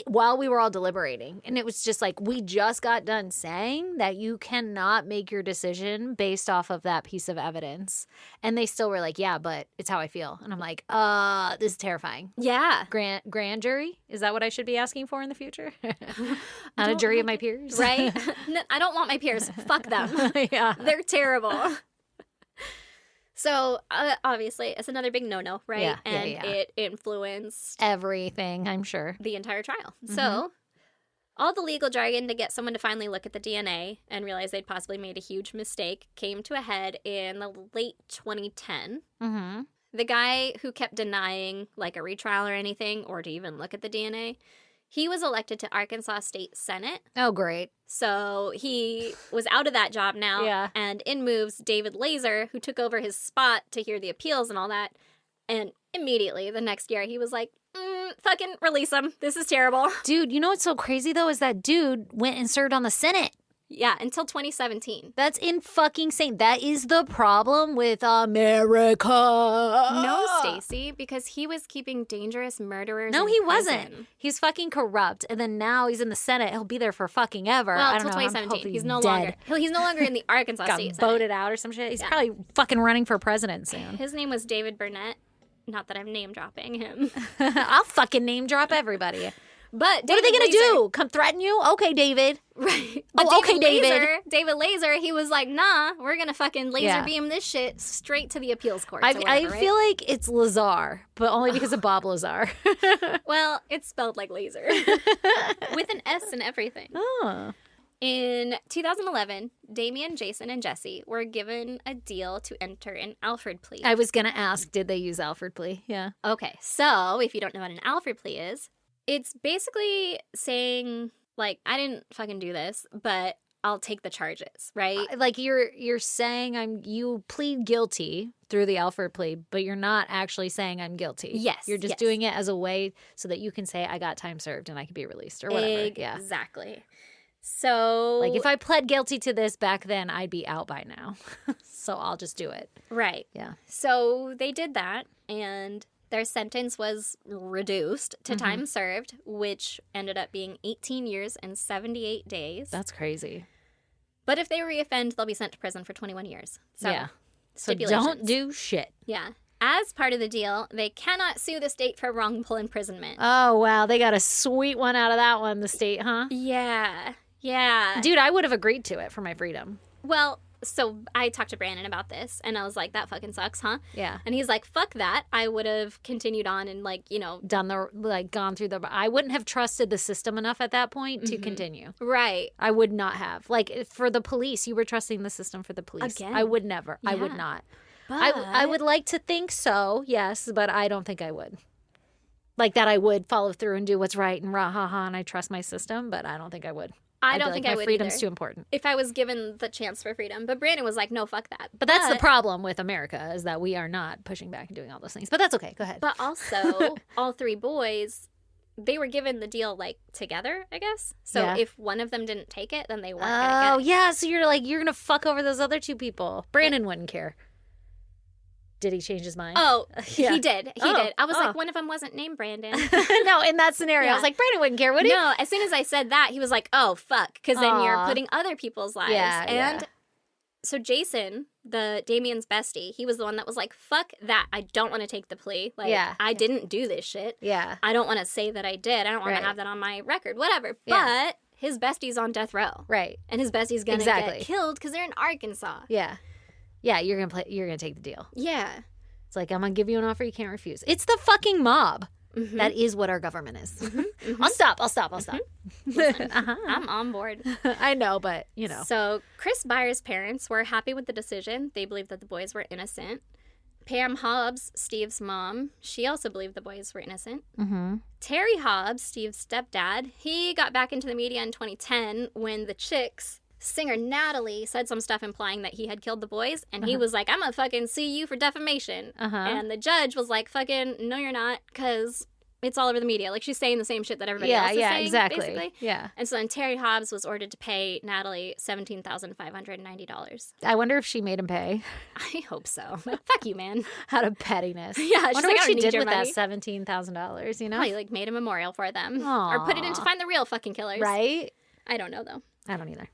while we were all deliberating. And it was just like, we just got done saying that you cannot make your decision based off of that piece of evidence. And they still were like, yeah, but it's how I feel. And I'm like, this is terrifying. Yeah. Grand jury? Is that what I should be asking for in the future? Not a jury of my peers? Right? No, I don't want my peers. Fuck them. Yeah. They're terrible. So, obviously, it's another big no-no, right? Yeah, and yeah. it influenced everything, I'm sure. The entire trial. Mm-hmm. So, all the legal jargon to get someone to finally look at the DNA and realize they'd possibly made a huge mistake came to a head in the late 2010. Mm-hmm. The guy who kept denying, like, a retrial or anything, or to even look at the DNA, He was elected to Arkansas State Senate. Oh, great. So he was out of that job now. Yeah. And in moves David Laser, who took over his spot to hear the appeals and all that. And immediately the next year, he was like, fucking release him. This is terrible. Dude, you know what's so crazy, though, is that dude went and served on the Senate. Yeah, until 2017. That's in fucking insane. That is the problem with America. No, Stacey, because he was keeping dangerous murderers. No, in he prison. wasn't. He's fucking corrupt. And then now he's in the Senate. He'll be there for fucking ever. Well, I don't until know. 2017. He's no dead. longer. He's no longer in the Arkansas Got State Senate. voted out or some shit. He's probably fucking running for president soon. His name was David Burnett. Not that I'm name dropping him. I'll fucking name drop everybody. But What are they going to do? Come threaten you? Okay, David. Right. Oh, okay, David. David Laser, he was like, nah, we're going to fucking laser Yeah. beam this shit straight to the appeals court. I feel like it's Lazar, but only because of Bob Lazar. Well, it's spelled like laser. With an S and everything. Oh. In 2011, Damien, Jason, and Jesse were given a deal to enter an Alfred plea. I was going to ask, did they use Alfred plea? Yeah. Okay, so if you don't know what an Alfred plea is, it's basically saying, like, I didn't fucking do this, but I'll take the charges, right? Like you're saying you plead guilty through the Alfred plea, but you're not actually saying I'm guilty. Yes. You're just doing it as a way so that you can say I got time served and I can be released or whatever. Yeah. Exactly. So, Like if I pled guilty to this back then, I'd be out by now. So I'll just do it. right. Yeah. So they did that, and their sentence was reduced to time served, which ended up being 18 years and 78 days. That's crazy. But if they reoffend, they'll be sent to prison for 21 years. So, Yeah. So stipulations. don't do shit. Yeah. As part of the deal, they cannot sue the state for wrongful imprisonment. Oh, wow. They got a sweet one out of that one, the state, huh? Yeah. Yeah. Dude, I would have agreed to it for my freedom. Well, so I talked to Brandon about this, and I was like, that fucking sucks, huh? Yeah. And he's like, fuck that. I would have continued on and, like, you know. Gone through I wouldn't have trusted the system enough at that point to continue. Right. I would not have. Like, for the police, you were trusting the system for the police. Again. I would never. I would Yeah. not. But I would like to think so, yes, but I don't think I would. Like that I would follow through and do what's right and rah ha ha and I trust my system, but I don't think I would. I I'd don't be think like, I my would freedom's either. too important. If I was given the chance for freedom. But Brandon was like, no, fuck that. But that's the problem with America is that we are not pushing back and doing all those things. But that's okay. Go ahead. But also, all three boys, they were given the deal, like, together, I guess. So Yeah. if one of them didn't take it, then they weren't going to get Oh, it. yeah. So you're like, you're going to fuck over those other two people. Brandon wouldn't care. Did he change his mind? Oh, Yeah. he did. He Oh, did. I was oh. like, one of them wasn't named Brandon. No, in that scenario, I Yeah. was like, Brandon wouldn't care, would he? No, as soon as I said that, he was like, oh, fuck. Because then you're Aw. putting other people's lives. Yeah, and yeah. so Jason, Damien's bestie, he was the one that was like, fuck that. I don't want to take the plea. Like, Yeah. I didn't do this shit. Yeah. I don't want to say that I did. I don't want Right. to have that on my record. Whatever. Yeah. But his bestie's on death row. Right. And his bestie's going to Exactly. get killed because they're in Arkansas. Yeah. Yeah, you're gonna take the deal. Yeah. It's like, I'm gonna give you an offer you can't refuse. It's the fucking mob. Mhm. That is what our government is. Mhm. I'll stop. I'm on board. I know, but you know. So Chris Byers' parents were happy with the decision. They believed that the boys were innocent. Pam Hobbs, Steve's mom, she also believed the boys were innocent. Mm-hmm. Terry Hobbs, Steve's stepdad, he got back into the media in 2010 when the Chicks singer Natalie said some stuff implying that he had killed the boys, and he was like, I'm gonna fucking sue you for defamation. And the judge was like, fucking, no you're not, because it's all over the media. Like, she's saying the same shit that everybody else is saying, exactly. basically. Yeah. And so then Terry Hobbs was ordered to pay Natalie $17,590. I wonder if she made him pay I hope so. Like, fuck you, man. out of pettiness. Yeah, she's I wonder like, what I she don't need did your with money. that $17,000. You know, Probably like made a memorial for them. Or put it in to Aw. find the real fucking killers. right? I don't know, though. I don't either.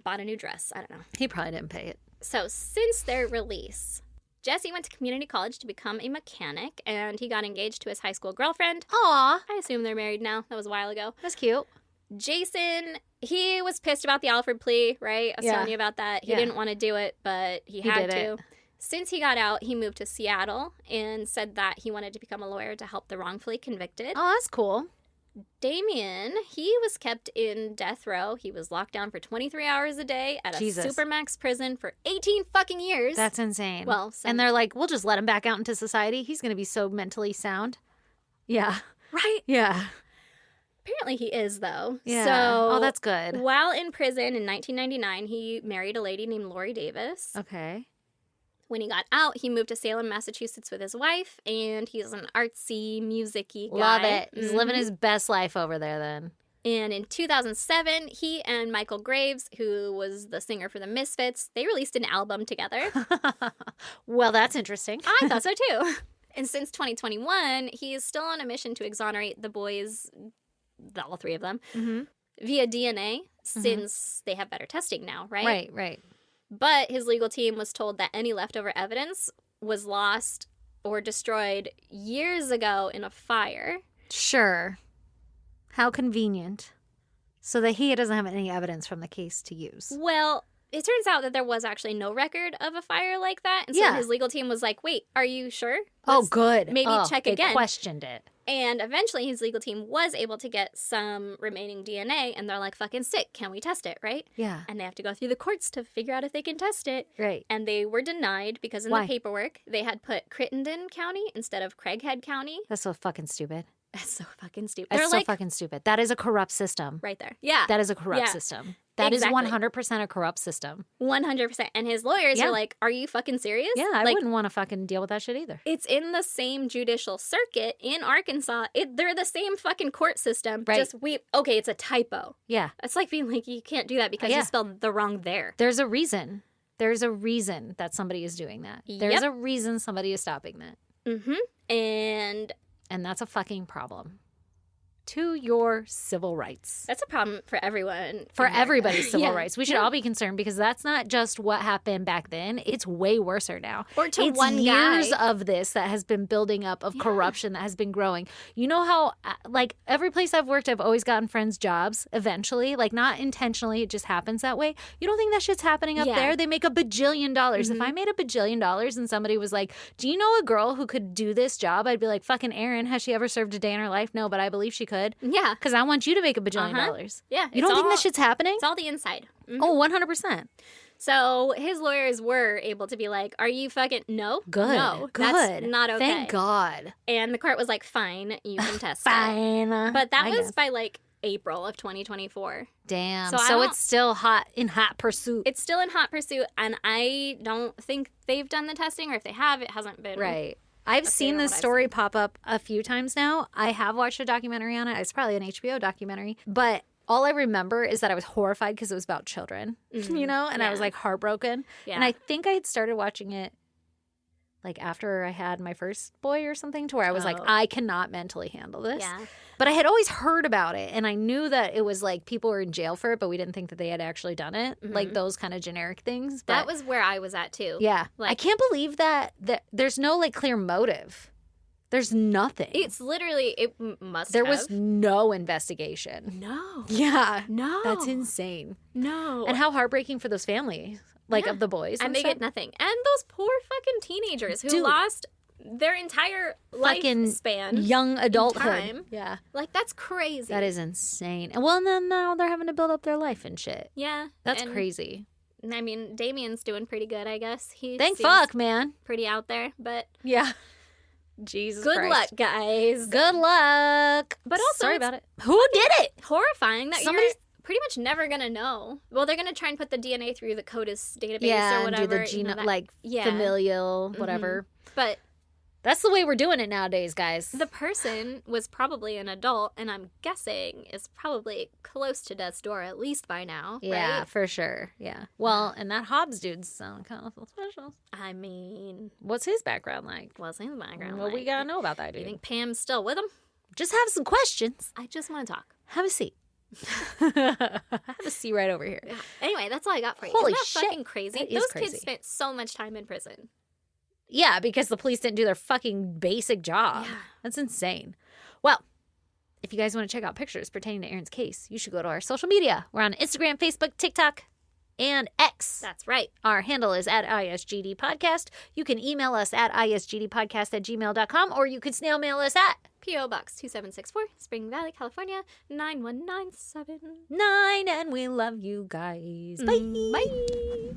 Bought a new dress. I don't know. He probably didn't pay it. So, since their release, Jesse went to community college to become a mechanic, and he got engaged to his high school girlfriend. Aw, I assume they're married now. That was a while ago. that's cute. Jason, he was pissed about the Alfred plea, right? I was Yeah. telling you about that. He Yeah. didn't want to do it, but he had did to. it. Since he got out, he moved to Seattle and said that he wanted to become a lawyer to help the wrongfully convicted. Oh, that's cool. Damien, he was kept in death row. He was locked down for 23 hours a day at a Jesus. supermax prison for 18 fucking years. That's insane. Well, and they're like, we'll just let him back out into society. He's going to be so mentally sound. Yeah. right. Yeah. Apparently he is, though. Yeah. So, that's good. While in prison in 1999, he married a lady named Lori Davis. Okay. When he got out, he moved to Salem, Massachusetts with his wife, and he's an artsy, music-y guy. Love it. He's living his best life over there then. And in 2007, he and Michael Graves, who was the singer for the Misfits, they released an album together. Well, that's interesting. I thought so too. And since 2021, he is still on a mission to exonerate the boys, all three of them, via DNA, since they have better testing now, right? Right. But his legal team was told that any leftover evidence was lost or destroyed years ago in a fire. Sure. How convenient. So that he doesn't have any evidence from the case to use. Well, it turns out that there was actually no record of a fire like that. And so his legal team was like, wait, are you sure? Oh, good. Maybe check again. They questioned it. And eventually his legal team was able to get some remaining DNA. And they're like, fucking sick. Can we test it, right? Yeah. And they have to go through the courts to figure out if they can test it. Right. And they were denied because in Why? the paperwork, they had put Crittenden County instead of Craighead County. That's so fucking stupid. That's so fucking stupid. That's They're so like, fucking stupid. That is a corrupt system. right there. Yeah. That is a corrupt Yeah. system. That is Exactly. 100% a corrupt system. 100%. And his lawyers are like, are you fucking serious? Yeah, I like, wouldn't want to fucking deal with that shit either. It's in the same judicial circuit in Arkansas. They're the same fucking court system. Right. Okay, it's a typo. Yeah. It's like being like, you can't do that because you spelled the wrong there. There's a reason. There's a reason that somebody is doing that. There's a reason somebody is stopping that. And that's a fucking problem. To your civil rights. That's a problem for everyone. For everybody's civil Yeah. rights. We should all be concerned because that's not just what happened back then. It's way worser now. Or to it's one years guy. of this that has been building up, of corruption that has been growing. You know how, like, every place I've worked, I've always gotten friends jobs eventually. Like, not intentionally. It just happens that way. You don't think that shit's happening up there? They make $1 bajillion. If I made $1 bajillion and somebody was like, do you know a girl who could do this job? I'd be like, fucking Erin. Has she ever served a day in her life? No, but I believe she could. Yeah. Because I want you to make $1 bajillion. Yeah. You don't think that shit's happening? It's all the inside. Oh, 100%. So his lawyers were able to be like, are you fucking... No. Good. No. Good. That's not okay. Thank God. And the court was like, fine, you can test it. Fine. But that I was guess. by like April of 2024. Damn. So I So don't- it's still in hot pursuit. It's still in hot pursuit, and I don't think they've done the testing, or if they have, it hasn't been... Right. I've seen this what I've story pop up a few times now. I have watched a documentary on it. It's probably an HBO documentary. But all I remember is that I was horrified because it was about children, you know? And I was like heartbroken. Yeah. And I think I had started watching it like after I had my first boy or something, to where I was like, I cannot mentally handle this. Yeah. But I had always heard about it, and I knew that it was like people were in jail for it, but we didn't think that they had actually done it. Like those kind of generic things. But That was where I was at, too. yeah. I Like- can't believe that there's no like clear motive. There's nothing. It's literally... It must There have. was no investigation. No. Yeah. No. That's insane. No. And how heartbreaking for those families, like of the boys. And they stuff. get nothing. And those poor fucking teenagers who Dude. lost their entire Fucking lifespan. young adulthood. time. Yeah. Like, that's crazy. That is insane. And well, then now they're having to build up their life and shit. Yeah. That's and, crazy. I mean, Damien's doing pretty good, I guess. He Thank seems fuck, man. pretty out there. But Yeah. Jesus good Christ. luck, guys. Good luck. But also, sorry it's about it. Who did it? horrifying that Somebody's- you're pretty much never going to know. Well, they're going to try and put the DNA through the CODIS database Yeah, or and whatever. do the you know, gene that- like yeah. familial whatever. But That's the way we're doing it nowadays, guys. the person was probably an adult, and I'm guessing is probably close to death's door at least by now. Yeah, right? for sure. Yeah. Well, and that Hobbs dude's sound kind of suspicious. I mean, What's his background like? what's his background? What we like? gotta know about that You dude? think Pam's still with him? Just have some questions. I just want to talk. Have a seat. Have a seat right over here. Yeah. Anyway, that's all I got for you. Holy Isn't that shit. fucking crazy? That is Those crazy. kids spent so much time in prison. Yeah, because the police didn't do their fucking basic job. Yeah. That's insane. Well, if you guys want to check out pictures pertaining to Erin's case, you should go to our social media. We're on Instagram, Facebook, TikTok, and X. That's right. Our handle is at ISGD Podcast. You can email us at isgdpodcast@gmail.com, or you can snail mail us at P.O. Box 2764, Spring Valley, California, 91197. 9, and we love you guys. Bye. Bye.